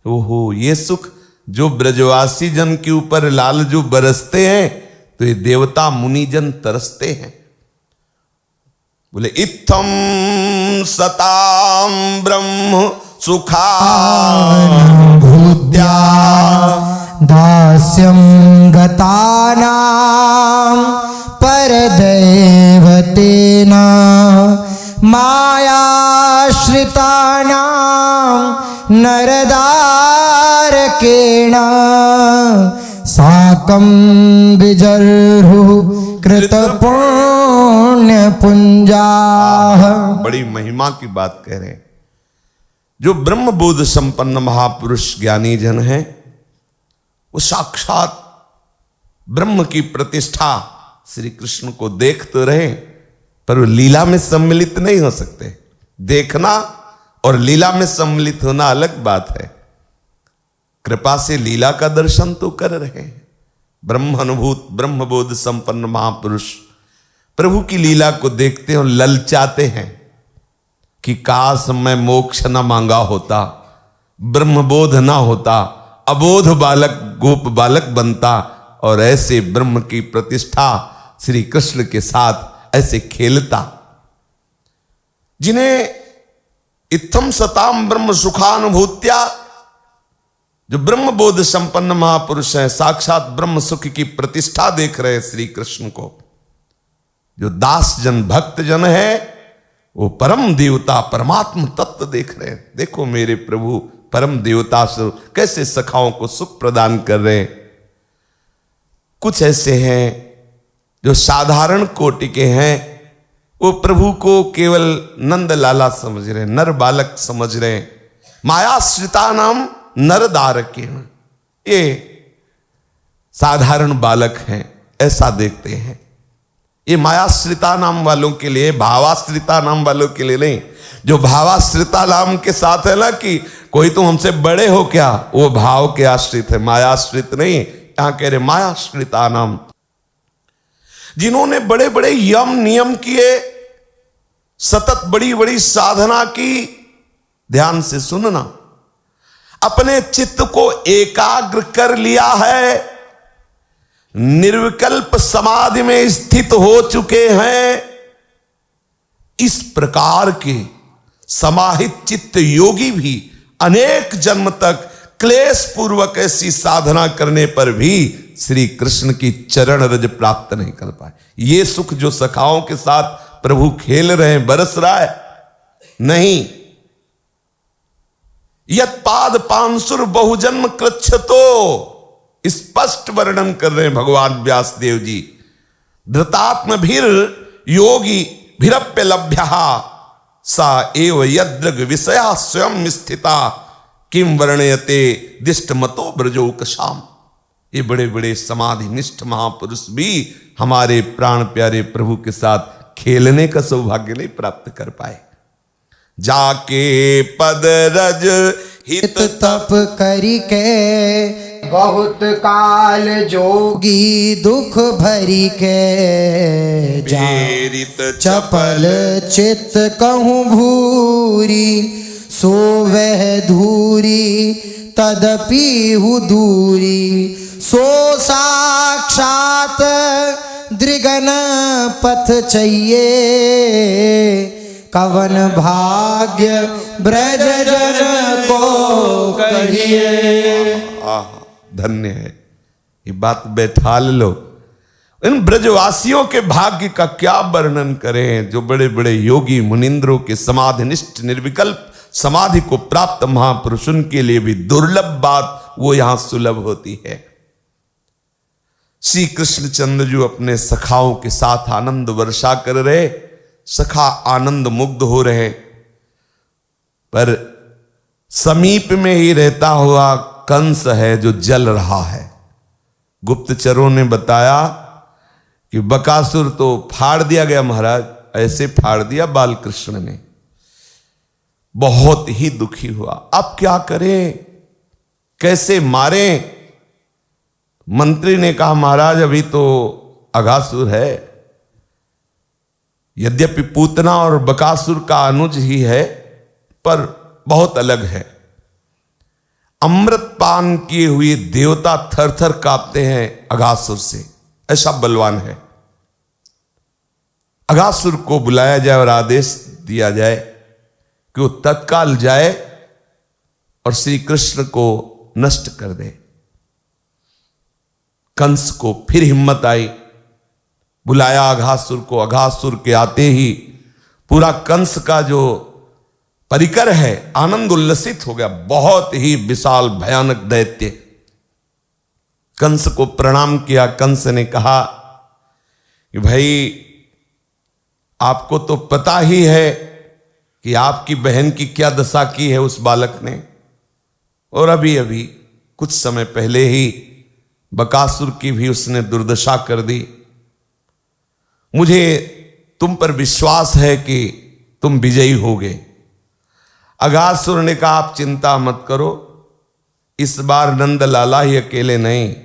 ओहो, ये सुख जो ब्रजवासी जन के ऊपर लालजू बरसते हैं तो ये देवता मुनिजन तरसते हैं। बोले इत्थम सताम ब्रह्म सुखानुभूत्या दास्यं गतानां परदैवतेन मायाश्रितानां नरदारकेण साकं विजर्हुः कृतपुण्यपुञ्जाः। बड़ी महिमा की बात कह रहे हैं। जो ब्रह्म बोध संपन्न महापुरुष ज्ञानी जन हैं वो साक्षात ब्रह्म की प्रतिष्ठा श्री कृष्ण को देख तो रहे पर वो लीला में सम्मिलित नहीं हो सकते। देखना और लीला में सम्मिलित होना अलग बात है। कृपा से लीला का दर्शन तो कर रहे हैं। ब्रह्म अनुभूत ब्रह्म बोध संपन्न महापुरुष प्रभु की लीला को देखते हैं और ललचाते हैं कि काश मैं मोक्ष न मांगा होता, ब्रह्मबोध ना होता, अबोध बालक गोप बालक बनता और ऐसे ब्रह्म की प्रतिष्ठा श्री कृष्ण के साथ ऐसे खेलता। जिन्हें इत्थम सताम ब्रह्म सुखानुभूत्या, जो ब्रह्म बोध संपन्न महापुरुष हैं, साक्षात ब्रह्म सुख की प्रतिष्ठा देख रहे हैं श्री कृष्ण को। जो दास जन भक्त जन है वो परम देवता परमात्म तत्व देख रहे हैं। देखो मेरे प्रभु परम देवता से कैसे सखाओं को सुख प्रदान कर रहे हैं। कुछ ऐसे हैं जो साधारण कोटि के हैं, वो प्रभु को केवल नंद लाला समझ रहे हैं, नर बालक समझ रहे हैं। मायाश्रिता नाम नरदारकेण, ये साधारण बालक हैं ऐसा देखते हैं। ये मायाश्रिता नाम वालों के लिए, भावाश्रिता नाम वालों के लिए नहीं। जो भावाश्रिता नाम के साथ है ना कि कोई तो हमसे बड़े हो क्या, वो भाव के आश्रित है, मायाश्रित नहीं। यहां कह रहे मायाश्रिता नाम, जिन्होंने बड़े बड़े यम नियम किए, सतत बड़ी बड़ी साधना की। ध्यान से सुनना, अपने चित्त को एकाग्र कर लिया है, निर्विकल्प समाधि में स्थित हो चुके हैं। इस प्रकार के समाहित चित्त योगी भी अनेक जन्म तक क्लेश पूर्वक ऐसी साधना करने पर भी श्री कृष्ण की चरण रज प्राप्त नहीं कर पाए। ये सुख जो सखाओं के साथ प्रभु खेल रहे हैं, बरस रहा है, नहीं। यत पाद पांसुर बहुजन्म कृच्छतो, स्पष्ट वर्णन कर रहे हैं भगवान व्यास देव जी। धृतात्म भीर योगी भीरप्य लभ्य सा एव यद्रग विषया स्वयं स्थिता किम वर्णयते दिष्ट मतो ब्रजोकशाम। ये बड़े बड़े समाधि निष्ठ महापुरुष भी हमारे प्राण प्यारे प्रभु के साथ खेलने का सौभाग्य नहीं प्राप्त कर पाए। जाके पद रज हित तप करी के बहुत काल जोगी दुख भरी के प्रेरित चपल चित कहूँ भूरी सो वह धूरी तदपि हु दूरी सो साक्षात दृगन पथ चाहिए कवन भाग्य ब्रज जन को कहिए। धन्य है, ये बात बैठा लो। इन ब्रजवासियों के भाग्य का क्या वर्णन करें, जो बड़े बड़े योगी मुनिंद्रों के समाधिनिष्ठ निर्विकल्प समाधि को प्राप्त महापुरुष, उनके लिए भी दुर्लभ बात वो यहां सुलभ होती है। श्री कृष्णचंद्र जो अपने सखाओं के साथ आनंद वर्षा कर रहे, सखा आनंद मुग्ध हो रहे, पर समीप में ही रहता हुआ कंस है जो जल रहा है। गुप्तचरों ने बताया कि बकासुर तो फाड़ दिया गया महाराज, ऐसे फाड़ दिया बाल कृष्ण ने। बहुत ही दुखी हुआ, अब क्या करें, कैसे मारें। मंत्री ने कहा महाराज अभी तो अघासुर है, यद्यपि पूतना और बकासुर का अनुज ही है पर बहुत अलग है। अमृत पान किए हुए देवता थर थर कांपते हैं अघासुर से, ऐसा बलवान है। अघासुर को बुलाया जाए और आदेश दिया जाए कि वो तत्काल जाए और श्री कृष्ण को नष्ट कर दे। कंस को फिर हिम्मत आई, बुलाया अघासुर को। अघासुर के आते ही पूरा कंस का जो परिकर है आनंद उल्लसित हो गया। बहुत ही विशाल भयानक दैत्य। कंस को प्रणाम किया। कंस ने कहा कि भाई आपको तो पता ही है कि आपकी बहन की क्या दशा की है उस बालक ने, और अभी अभी कुछ समय पहले ही बकासुर की भी उसने दुर्दशा कर दी। मुझे तुम पर विश्वास है कि तुम विजयी होगे। अघासुर ने कहा आप चिंता मत करो, इस बार नंद लाला ही अकेले नहीं,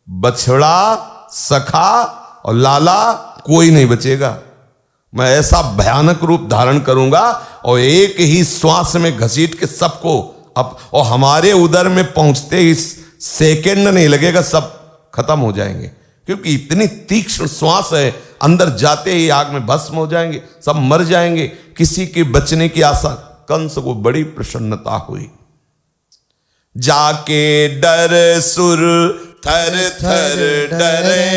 बछड़ा, सखा और लाला कोई नहीं बचेगा। मैं ऐसा भयानक रूप धारण करूंगा और एक ही श्वास में घसीट के सबको अब, और हमारे उदर में पहुंचते ही सेकंड नहीं लगेगा, सब खत्म हो जाएंगे, क्योंकि इतनी तीक्ष्ण श्वास है, अंदर जाते ही आग में भस्म हो जाएंगे, सब मर जाएंगे, किसी के बचने की आशा। कंस को बड़ी प्रसन्नता हुई। जाके डर सुर थर थर डरे,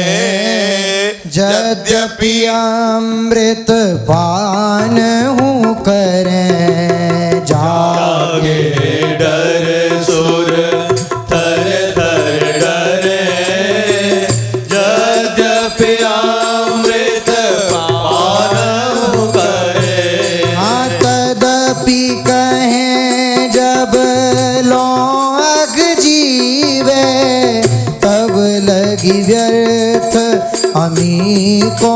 यद्यपि अमृत पान हूँ करें। जागे डर सुर थर थर डरे, यद्यपि अमृत पान करे। हाँ तदपि कहें जब लौंग जीवे, तब लगी व्यर्थ अमी को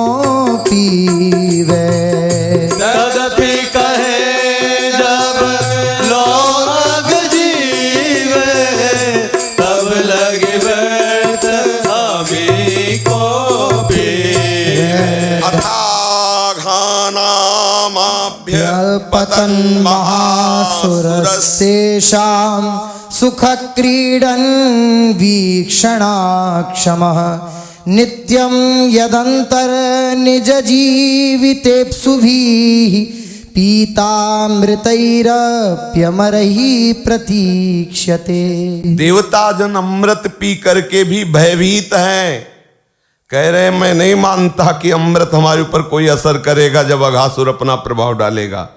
पीवे। तदपि कहे जब लोग जीवे, तब लगे व्यर्थ हमी को पीवे। अथाघानामाभ्य पतन महासुरस्तेषां सुख क्रीडन वीक्षणाक्षमः, नित्यं यदंतर निज जीवितेप्सुभिः, पीतामृतैरप्यमरहि प्रतीक्ष्यते। देवता जन अमृत पी करके भी भयभीत हैं। कह रहे मैं नहीं मानता कि अमृत हमारे ऊपर कोई असर करेगा जब अघासुर अपना प्रभाव डालेगा,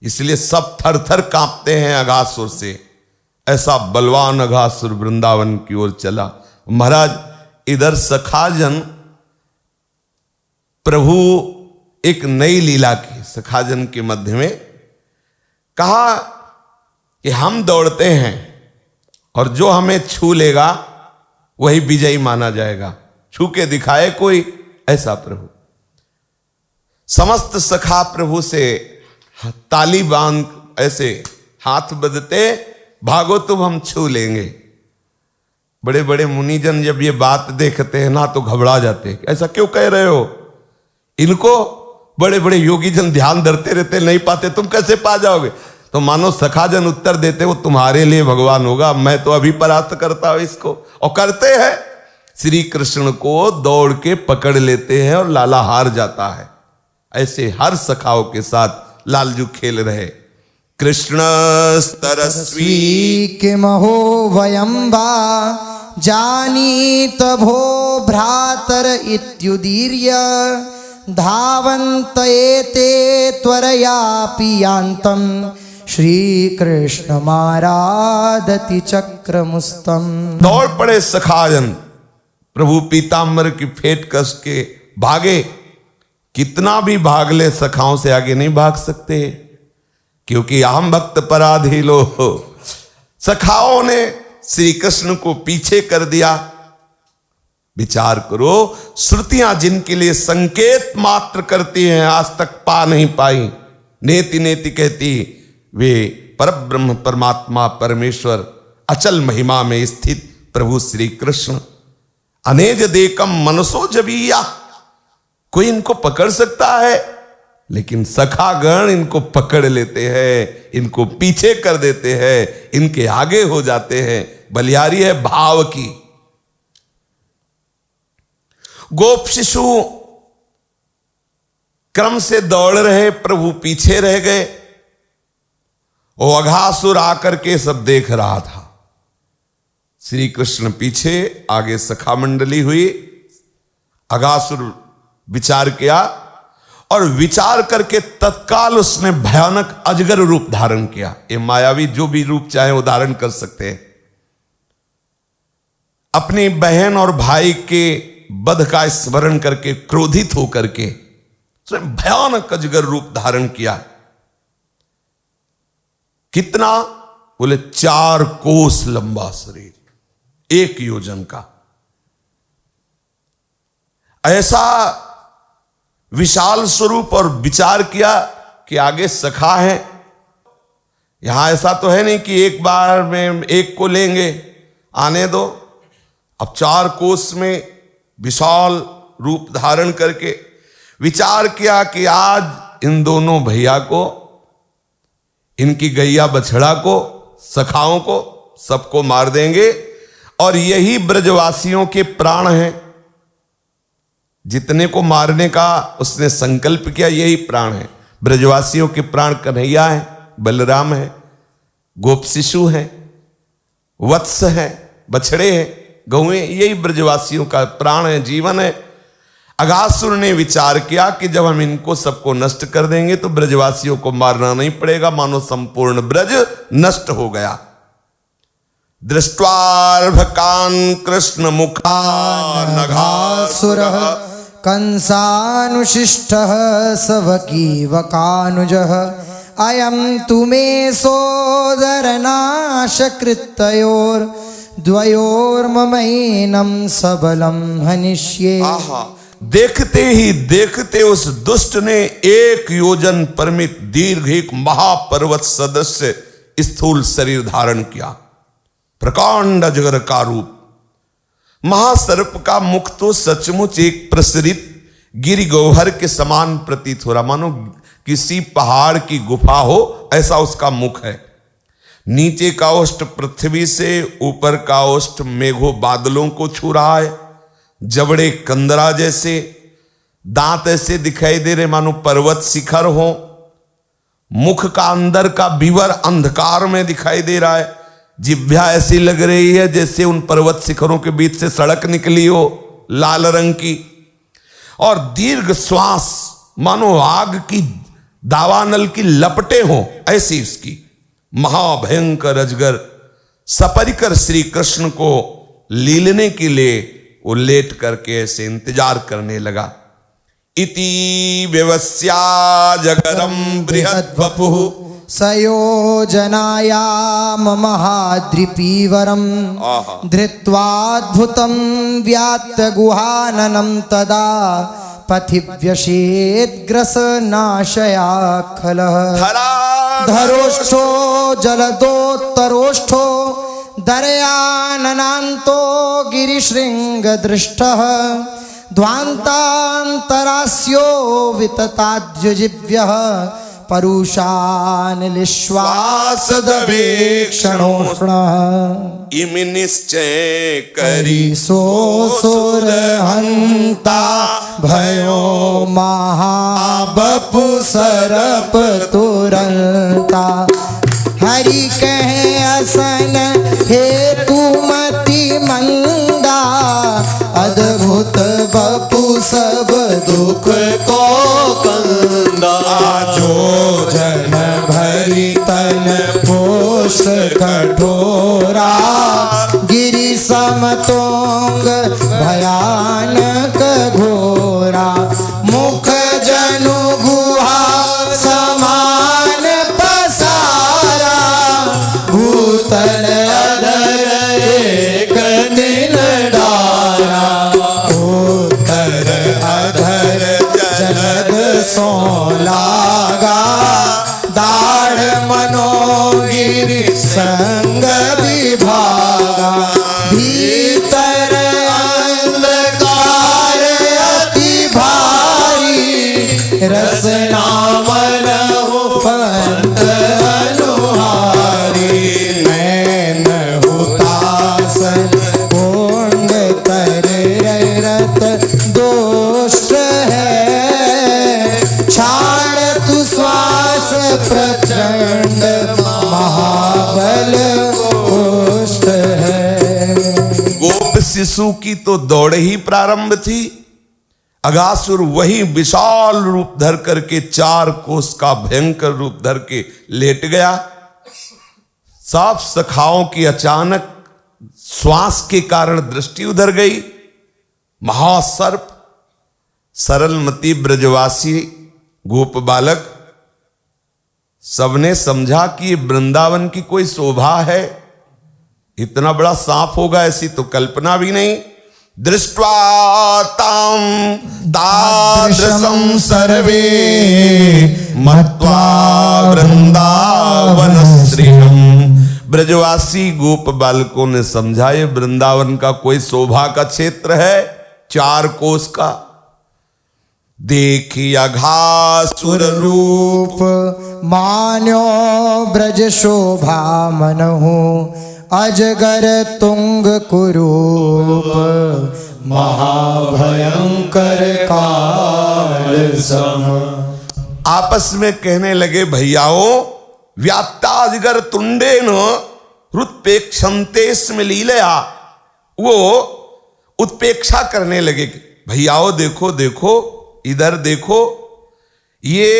इसलिए सब थर थर कांपते हैं अघासुर से। ऐसा बलवान अघासुर वृंदावन की ओर चला। महाराज इधर सखाजन प्रभु एक नई लीला की सखाजन के मध्य में कहा कि हम दौड़ते हैं और जो हमें छू लेगा वही विजयी माना जाएगा, छू के दिखाए कोई, ऐसा प्रभु। समस्त सखा प्रभु से ताली बांध ऐसे हाथ बदते, भागो तुम हम छू लेंगे। बड़े बड़े मुनिजन जब ये बात देखते हैं ना तो घबरा जाते हैं, ऐसा क्यों कह रहे हो? इनको बड़े बड़े योगी जन ध्यान धरते रहते, नहीं पाते, तुम कैसे पा जाओगे? तो मानो सखाजन उत्तर देते, वो तुम्हारे लिए भगवान होगा, मैं तो अभी परास्त करता हूं इसको। और करते हैं, श्री कृष्ण को दौड़ के पकड़ लेते हैं और लाला हार जाता है। ऐसे हर सखाओं के साथ लालजू खेल रहे। कृष्ण तरस्वी किमहो वयं वा जानीत भो भ्रातर इत्युदीर्य, धावन्त एते त्वरयापि यान्तं, श्रीकृष्णमारादति चक्रमुस्तम। दौड़ पड़े सखाजन, प्रभु पीताम्बर की फेंट कस के भागे। कितना भी भाग ले सखाओं से आगे नहीं भाग सकते, क्योंकि अहम भक्त पराधी लो। सखाओं ने श्री कृष्ण को पीछे कर दिया। विचार करो, श्रुतियां जिनके लिए संकेत मात्र करती हैं आज तक पा नहीं पाई, नेति नेति कहती, वे परब्रह्म परमात्मा परमेश्वर अचल महिमा में स्थित प्रभु श्री कृष्ण। अनेज देकम मनसो जबिया, कोई इनको पकड़ सकता है? लेकिन सखागण इनको पकड़ लेते हैं, इनको पीछे कर देते हैं, इनके आगे हो जाते हैं। बलियारी है भाव की। गोप शिशु क्रम से दौड़ रहे, प्रभु पीछे रह गए। वो अघासुर आकर के सब देख रहा था। श्री कृष्ण पीछे, आगे सखा मंडली हुई। अघासुर विचार किया और विचार करके तत्काल उसने भयानक अजगर रूप धारण किया। ये मायावी जो भी रूप चाहे वो धारण कर सकते हैं। अपनी बहन और भाई के वध का स्मरण करके क्रोधित होकर के उसने भयानक अजगर रूप धारण किया। कितना? बोले 4 कोस लंबा शरीर, 1 योजन का। ऐसा विशाल स्वरूप। और विचार किया कि आगे सखा है। यहां ऐसा तो है नहीं कि एक बार में एक को लेंगे, आने दो। अब 4 कोस में विशाल रूप धारण करके विचार किया कि आज इन दोनों भैया को, इनकी गैया बछड़ा को, सखाओं को, सबको मार देंगे। और यही ब्रजवासियों के प्राण हैं। जितने को मारने का उसने संकल्प किया, यही प्राण है। ब्रजवासियों के प्राण कन्हैया है, बलराम है, गोप शिशु है, वत्स है, बछड़े हैं, गौएं, यही ब्रजवासियों का प्राण है, जीवन है। अघासुर ने विचार किया कि जब हम इनको सबको नष्ट कर देंगे तो ब्रजवासियों को मारना नहीं पड़ेगा, मानो संपूर्ण ब्रज नष्ट हो गया। दृष्ट्वार्भकान् कृष्ण मुखानघासुरः कंसानुशिष्टः सवकीवकानुजः अयं तु मे सोदरनाशकृतयोर् द्वयोर्ममैनं सबलं हनिष्ये। देखते ही देखते उस दुष्ट ने 1 योजन परिमित दीर्घ एक महापर्वत सदस्य स्थूल शरीर धारण किया। प्रकांड अजगर का रूप। महासर्प का मुख तो सचमुच एक प्रसरित गिरि गौहर के समान प्रतीत हो रहा, मानो किसी पहाड़ की गुफा हो, ऐसा उसका मुख है। नीचे का ओष्ठ पृथ्वी से, ऊपर का ओष्ठ मेघों बादलों को छू रहा है। जबड़े कंदरा जैसे, दांत ऐसे दिखाई दे रहे मानो पर्वत शिखर हो। मुख का अंदर का विवर अंधकार में दिखाई दे रहा है। जिह्वा ऐसी लग रही है जैसे उन पर्वत शिखरों के बीच से सड़क निकली हो, लाल रंग की। और दीर्घ श्वास मानो आग की दावानल की लपटें हो, ऐसी उसकी। महाभयंकर अजगर सपरिकर श्री कृष्ण को लीलने के लिए वो लेट करके ऐसे इंतजार करने लगा। इति व्यवस्या जगरम बृहद्वपुः सयोजनायाम महाद्रिपीवरम धृत्वाद्भुतं व्यात्य गुहाननं तदा पथिव्यशेद्ग्रसनाशयाखलः धरोष्ठो जलदोत्तरोष्ठो दर्याननान्तो गिरिशृङ्गदृष्टः ध्वान्तान्तरास्यो वितताद्युजिव्यः परुषानिश्वासदवेक्षणोष्णः इमि निश्चय करी सोऽसुरहन्ता भयो महाबपु सरप तुरंता हरि कहे असन हेतुमति मंदा अद्भुत बपु सब दुख को कंदा जो जन भरी तन पोष कठोरा गिरि समतोंग भयानक घोरा मुख जनु गुहा समान पसारा भूतल अधर गिरि संग विभागा भीतर अंधकार अति भारी रसना मन पंत अनुहारी नैन हुतासन कोंड तर रत दोष है छाड़ तु श्वास प्रचंड महाबल कोष्ठ है। गोप शिशु की तो दौड़ ही प्रारंभ थी। अगासुर वही विशाल रूप धर करके 4 कोस का भयंकर रूप धर के लेट गया। सब सखाओं की अचानक श्वास के कारण दृष्टि उधर गई। महासर्प सरलमती ब्रजवासी गोप बालक सबने समझा कि ये वृंदावन की कोई शोभा है, इतना बड़ा सांप होगा ऐसी तो कल्पना भी नहीं। दृष्ट्वा ताम तादृशं सर्वे मत्वा वृंदावन श्रीहम। ब्रजवासी गोप बालकों ने समझा ये वृंदावन का कोई शोभा का क्षेत्र है 4 कोस का। देखिया घासुर रूप मान्यो ब्रज शोभा मनहु अजगर तुंग कुरूप महाभयंकर काल सम। आपस में कहने लगे भैयाओ व्यात्ताजगर तुंडेन हृत्पेक्षन्ते स्म लीलया। वो उत्पेक्षा करने लगे भैयाओ देखो देखो इधर देखो ये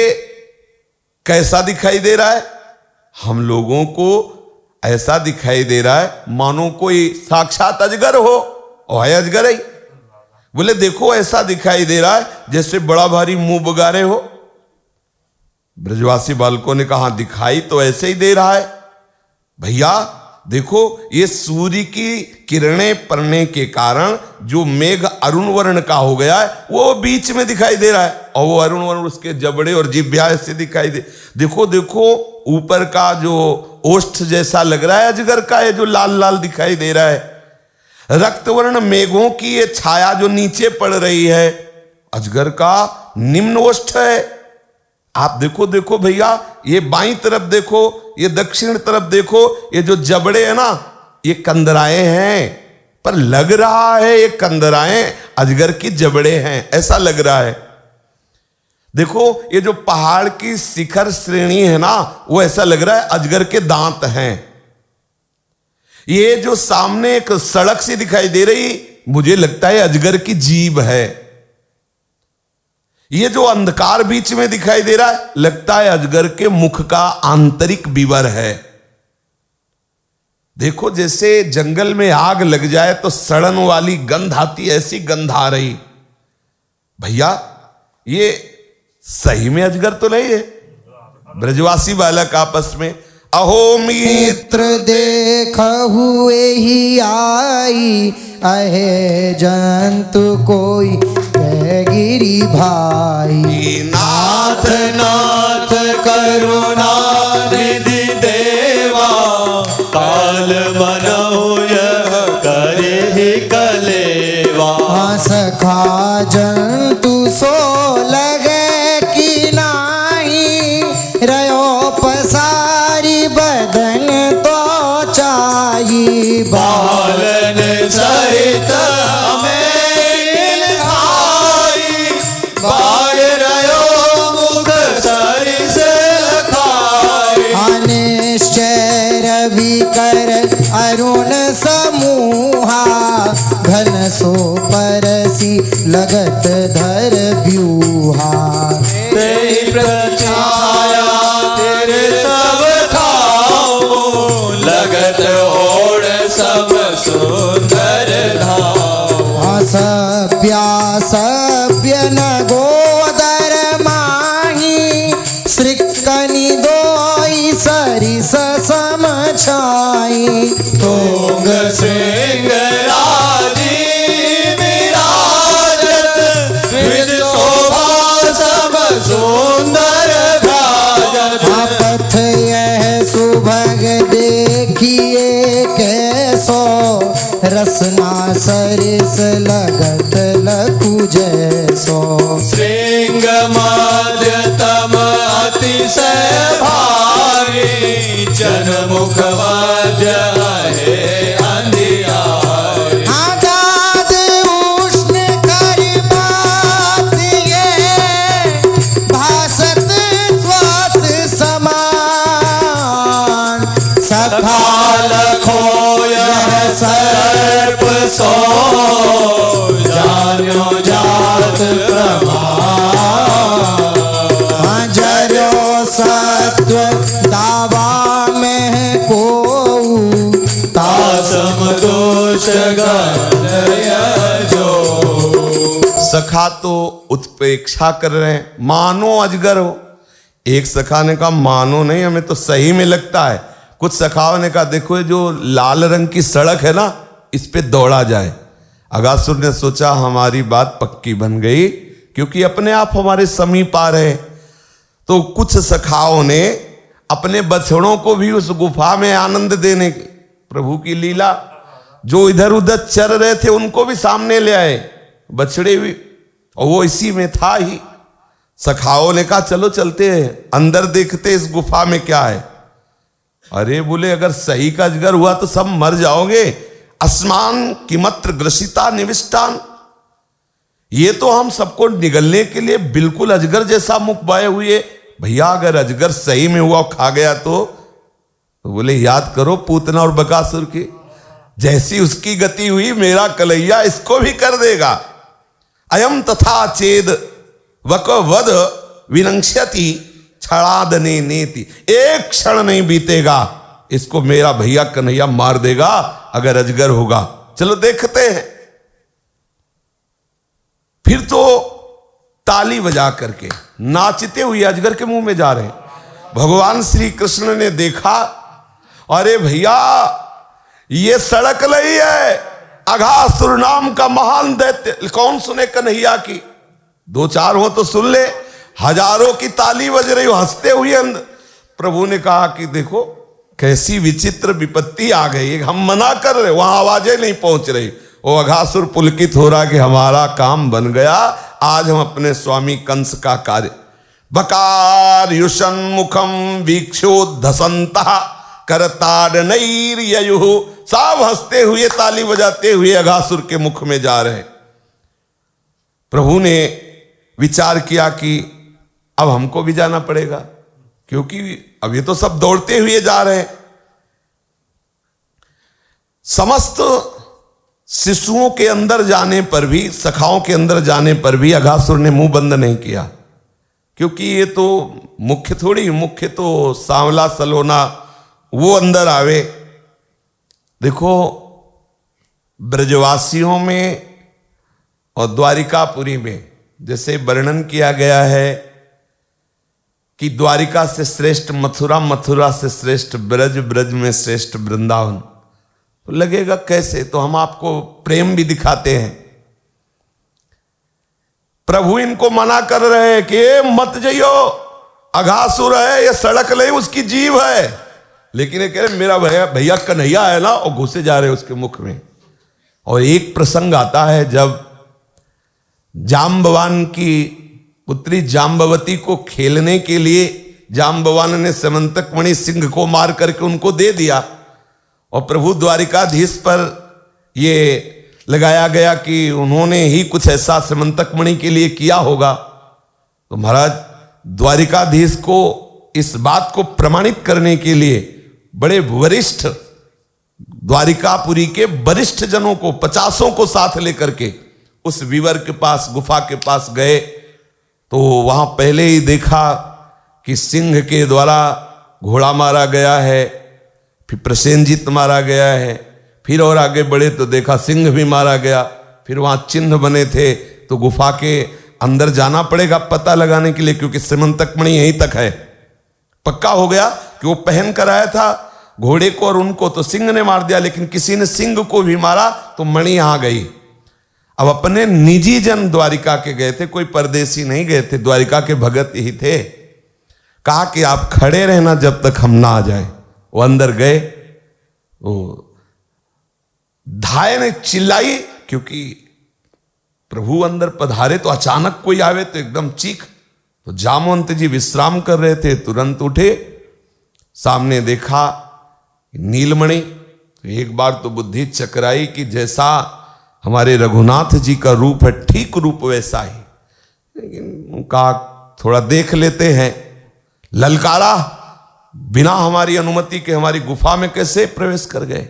कैसा दिखाई दे रहा है। हम लोगों को ऐसा दिखाई दे रहा है मानो कोई साक्षात अजगर हो और है अजगर ही। बोले देखो ऐसा दिखाई दे रहा है जैसे बड़ा भारी मुंह बगारे हो। ब्रजवासी बालकों ने कहा दिखाई तो ऐसे ही दे रहा है भैया देखो ये सूर्य की किरणें पड़ने के कारण जो मेघ अरुण वर्ण का हो गया है वो बीच में दिखाई दे रहा है और वो अरुण वर्ण उसके जबड़े और जिह्वा से दिखाई दे। देखो देखो ऊपर का जो ओष्ठ जैसा लग रहा है अजगर का ये जो लाल लाल दिखाई दे रहा है। रक्तवर्ण मेघों की ये छाया जो नीचे पड़ रही है अजगर का निम्न ओष्ठ है। आप देखो देखो भैया ये बाईं तरफ देखो ये दक्षिण तरफ देखो ये जो जबड़े है ना ये कंदराए हैं पर लग रहा है ये कंदराए अजगर की जबड़े हैं ऐसा लग रहा है। देखो ये जो पहाड़ की शिखर श्रेणी है ना वो ऐसा लग रहा है अजगर के दांत हैं। ये जो सामने एक सड़क सी दिखाई दे रही मुझे लगता है अजगर की जीभ है। ये जो अंधकार बीच में दिखाई दे रहा है लगता है अजगर के मुख का आंतरिक विवर है। देखो जैसे जंगल में आग लग जाए तो सड़न वाली गंध आती ऐसी गंध आ रही। भैया ये सही में अजगर तो नहीं है। ब्रजवासी बालक आपस में अहो मित्र देख हुए ही आई अहे जंतु कोई गिरी भाई। नाथ नाथ करुणा निधि देवा काल मनो यह करे ही कलेवा। सखा जंतु सो लगे कि नाही रयो पसारी बदन तो चाही बालन सहित अरुण समूहा घन सो परसी लगत धर व्यूहा। तेरी प्रछाया तेरे सब थाओ लगत ओढ़ सब सुंदर धाओ। सभ्य न गोदर माही श्रीकनि दोई सरिस समछाई। तुंग सिंह राजी विराजत विज शोभा सब सुंदर भ्राजत। पथ यह सुभग देखिए कैसो रसना सरिस लगत लखु जैसो। श्रृंग मध्य तम अतिशय भारी जनमुख मध्य है अंधियारी। आजाद उष्ण कर बात ये भासत श्वास समान। सखा लखो यह सर्प सो जान्यो जात प्रमाण। जरो सत्व दावा में को तासम दोष गंधय जो। सखा तो उत्प्रेक्षा कर रहे हैं, मानो अजगर हो। एक सखा ने कहा मानो नहीं, हमें तो सही में लगता है। कुछ सखाओं ने कहा देखो ये जो लाल रंग की सड़क है ना, इस पे दौड़ा जाए। अगासुर ने सोचा हमारी बात पक्की बन गई, क्योंकि अपने आप हमारे समीप आ रहे। तो कुछ सखाओं ने अपने बछड़ों को भी उस गुफा में आनंद देने की, प्रभु की लीला, जो इधर उधर चर रहे थे उनको भी सामने ले आए, बछड़े भी, और वो इसी में था ही। सखाओं ने कहा चलो चलते हैं अंदर, देखते इस गुफा में क्या है। अरे बोले अगर सही का अजगर हुआ तो सब मर जाओगे। अस्मान किमत्र ग्रसिता निविष्टान, ये तो हम सबको निगलने के लिए बिल्कुल अजगर जैसा मुख बाए हुए। भैया अगर अजगर सही में हुआ खा गया तो बोले याद करो पूतना और बकासुर की, जैसी उसकी गति हुई मेरा कलैया इसको भी कर देगा। अयम तथा चेद वक वध विनंक्ष्यति क्षणादने नेति, एक क्षण नहीं बीतेगा इसको मेरा भैया कन्हैया मार देगा अगर अजगर होगा। चलो देखते हैं। फिर तो ताली बजा करके नाचते हुए अजगर के मुंह में जा रहे हैं। भगवान श्री कृष्ण ने देखा, अरे भैया ये सड़क नहीं है, अघासुर नाम का महान दैत्य। कौन सुने कन्हैया की, दो चार हो तो सुन ले, हजारों की ताली बज रही हो हंसते हुए अंदर। प्रभु ने कहा कि देखो कैसी विचित्र विपत्ति आ गई, हम मना कर रहे वहां आवाजें नहीं पहुंच रही। वो अघासुर पुलकित हो रहा कि हमारा काम बन गया, आज हम अपने स्वामी कंस का कार्य। बकार युषन मुखम वीक्षोद्धसंत करताड़ नैर्ययु, सब हंसते हुए ताली बजाते हुए अघासुर के मुख में जा रहे। प्रभु ने विचार किया कि अब हमको भी जाना पड़ेगा, क्योंकि अब ये तो सब दौड़ते हुए जा रहे हैं। समस्त शिशुओं के अंदर जाने पर भी, सखाओं के अंदर जाने पर भी अघासुर ने मुंह बंद नहीं किया, क्योंकि ये तो मुख्य थोड़ी, मुख्य तो सांवला सलोना वो अंदर आवे। देखो ब्रजवासियों में और द्वारिकापुरी में जैसे वर्णन किया गया है कि द्वारिका से श्रेष्ठ मथुरा, मथुरा से श्रेष्ठ ब्रज, ब्रज में श्रेष्ठ वृंदावन। तो लगेगा कैसे, तो हम आपको प्रेम भी दिखाते हैं। प्रभु इनको मना कर रहे हैं कि मत जाइयो, अघासुर है, ये सड़क नहीं उसकी जीव है। लेकिन ये कह रहे मेरा भैया कन्हैया है ना, और घुसे जा रहे उसके मुख में। और एक प्रसंग आता है जब जाम्बवान की पुत्री जाम्बवती को खेलने के लिए जाम्बवान ने समंतक मणि सिंह को मार करके उनको दे दिया, और प्रभु द्वारिकाधीश पर ये लगाया गया कि उन्होंने ही कुछ ऐसा समंतक मणि के लिए किया होगा। तो महाराज द्वारिकाधीश को इस बात को प्रमाणित करने के लिए बड़े वरिष्ठ द्वारिकापुरी के वरिष्ठ जनों को 50 को साथ लेकर के उस विवर के पास, गुफा के पास गए। तो वहां पहले ही देखा कि सिंह के द्वारा घोड़ा मारा गया है, फिर प्रसेनजीत मारा गया है, फिर और आगे बढ़े तो देखा सिंह भी मारा गया। फिर वहां चिन्ह बने थे, तो गुफा के अंदर जाना पड़ेगा पता लगाने के लिए, क्योंकि समंतक मणि यहीं तक है। पक्का हो गया कि वो पहन कर आया था घोड़े को, और उनको तो सिंह ने मार दिया, लेकिन किसी ने सिंह को भी मारा तो मणि आ गई। अब अपने निजी जन द्वारिका के गए थे, कोई परदेसी नहीं गए थे, द्वारिका के भगत ही थे। कहा कि आप खड़े रहना जब तक हम ना आ जाए। वो अंदर गए, वो धाय ने चिल्लाई, क्योंकि प्रभु अंदर पधारे तो अचानक कोई आवे तो एकदम चीख। तो जामवंत जी विश्राम कर रहे थे, तुरंत उठे, सामने देखा नीलमणि। तो एक बार तो बुद्धि चकराई कि जैसा हमारे रघुनाथ जी का रूप है ठीक रूप वैसा ही, लेकिन उनका थोड़ा देख लेते हैं। ललकारा, बिना हमारी अनुमति के हमारी गुफा में कैसे प्रवेश कर गए।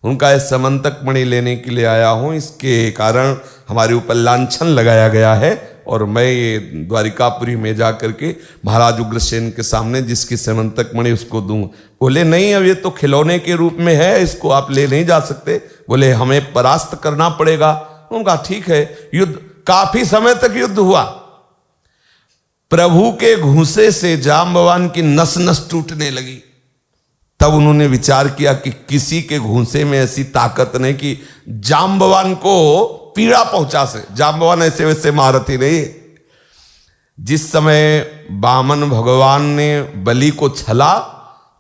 उनका यह समंतक मणि लेने के लिए आया हूं, इसके कारण हमारे ऊपर लांछन लगाया गया है और मैं ये द्वारिकापुरी में जा करके महाराज उग्रसेन के सामने जिसकी समंतक मणि उसको दूं। बोले नहीं, अब ये तो खिलौने के रूप में है, इसको आप ले नहीं जा सकते। बोले हमें परास्त करना पड़ेगा। उनका ठीक है। युद्ध, काफी समय तक युद्ध हुआ। प्रभु के घूंसे से जाम्बवान की नस नस टूटने लगी। तब उन्होंने विचार किया कि किसी के घूंसे में ऐसी ताकत नहीं कि जाम्बवान को पीड़ा पहुंचा से। जाम्बवान ऐसे वैसे महारथी नहीं। जिस समय वामन भगवान ने बलि को छला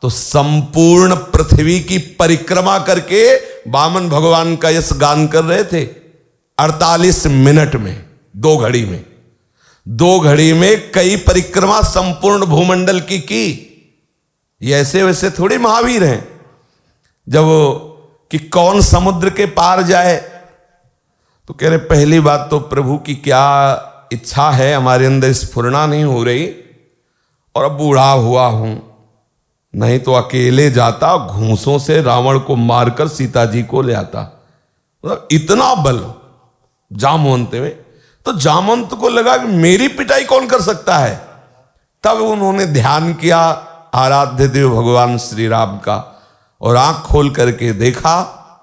तो संपूर्ण पृथ्वी की परिक्रमा करके वामन भगवान का यश गान कर रहे थे 48 मिनट में, 2 घड़ी में। 2 घड़ी में कई परिक्रमा संपूर्ण भूमंडल की। ये ऐसे वैसे थोड़ी महावीर हैं जब कि कौन समुद्र के पार जाए। तो कह रहे पहली बात तो प्रभु की क्या इच्छा है, हमारे अंदर स्फुरना नहीं हो रही, और अब बूढ़ा हुआ हूं, नहीं तो अकेले जाता, घूंसों से रावण को मारकर सीता जी को ले आता। मतलब इतना बल जामवंत में। तो जामवंत को लगा कि मेरी पिटाई कौन कर सकता है। तब उन्होंने ध्यान किया आराध्य देव भगवान श्री राम का, और आंख खोल करके देखा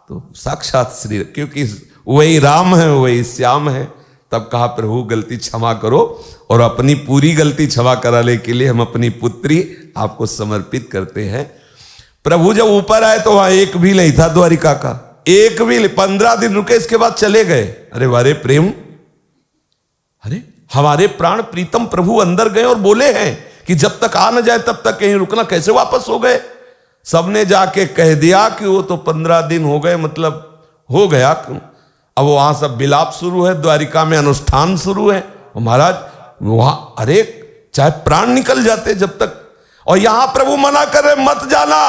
तो साक्षात श्री, क्योंकि वही राम है, वही श्याम है। तब कहा प्रभु गलती क्षमा करो, और अपनी पूरी गलती क्षमा कराने के लिए हम अपनी पुत्री आपको समर्पित करते हैं। प्रभु जब ऊपर आए तो वहां एक भी नहीं था द्वारिका का, एक भी। 15 दिन रुके, इसके बाद चले गए। अरे वारे प्रेम, अरे हमारे प्राण प्रीतम प्रभु अंदर गए और बोले हैं कि जब तक आ न जाए तब तक कहीं रुकना, कैसे वापस हो गए। सबने जाके कह दिया कि वो तो 15 दिन हो गए, मतलब हो गया। अब वहां सब विलाप शुरू है, द्वारिका में अनुष्ठान शुरू है। महाराज वहां, अरे चाहे प्राण निकल जाते जब तक, और यहां प्रभु मना कर रहे मत जाना,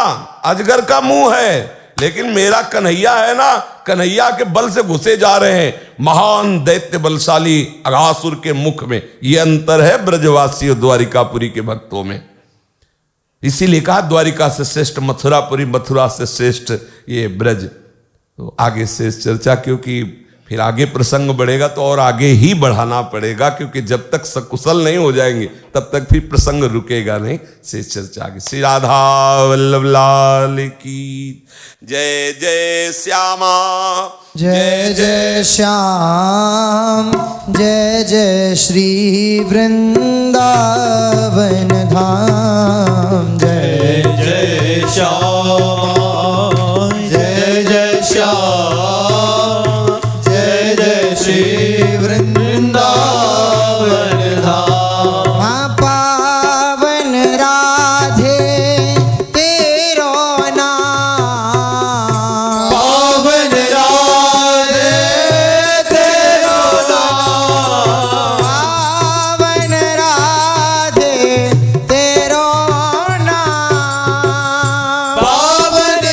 अजगर का मुंह है। लेकिन मेरा कन्हैया है ना, कन्हैया के बल से घुसे जा रहे हैं महान दैत्य बलशाली अघासुर के मुख में। यह अंतर है ब्रजवासी और द्वारिकापुरी के भक्तों में। इसीलिए कहा द्वारिका से श्रेष्ठ मथुरापुरी, मथुरा से श्रेष्ठ ये ब्रज। तो आगे से चर्चा, क्योंकि फिर आगे प्रसंग बढ़ेगा तो और आगे ही बढ़ाना पड़ेगा, क्योंकि जब तक सकुशल नहीं हो जाएंगे तब तक फिर प्रसंग रुकेगा नहीं। से चर्चा आगे। श्री राधा वल्लभ लाल की जय। जय श्यामा, जय जय श्याम, जय जय श्री वृंदावन धाम। जय जय श्याम, जय जय श्याम, जय जय श्री वृंदावन धाम। हाँ पावन राधे तेरो नाम, पावन राधे तेरो नाम, पावन राधे तेरो नाम, पावन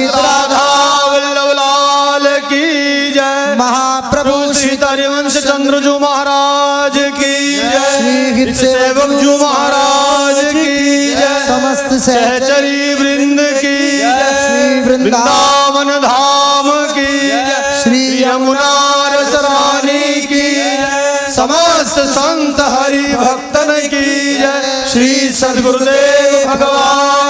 राधा वल्लभ लाल की जय। महाप्रभु श्री हरिवंश चंद्रजू महाराज की जय। श्री हित सेवक जू महाराज की जय। समस्त सहचरी वृंद की जय। श्री वृंदावन धाम की जय। श्री यमुना रस रानी की जय। समस्त संत हरि भक्तन की जय। श्री सद्गुरुदेव भगवान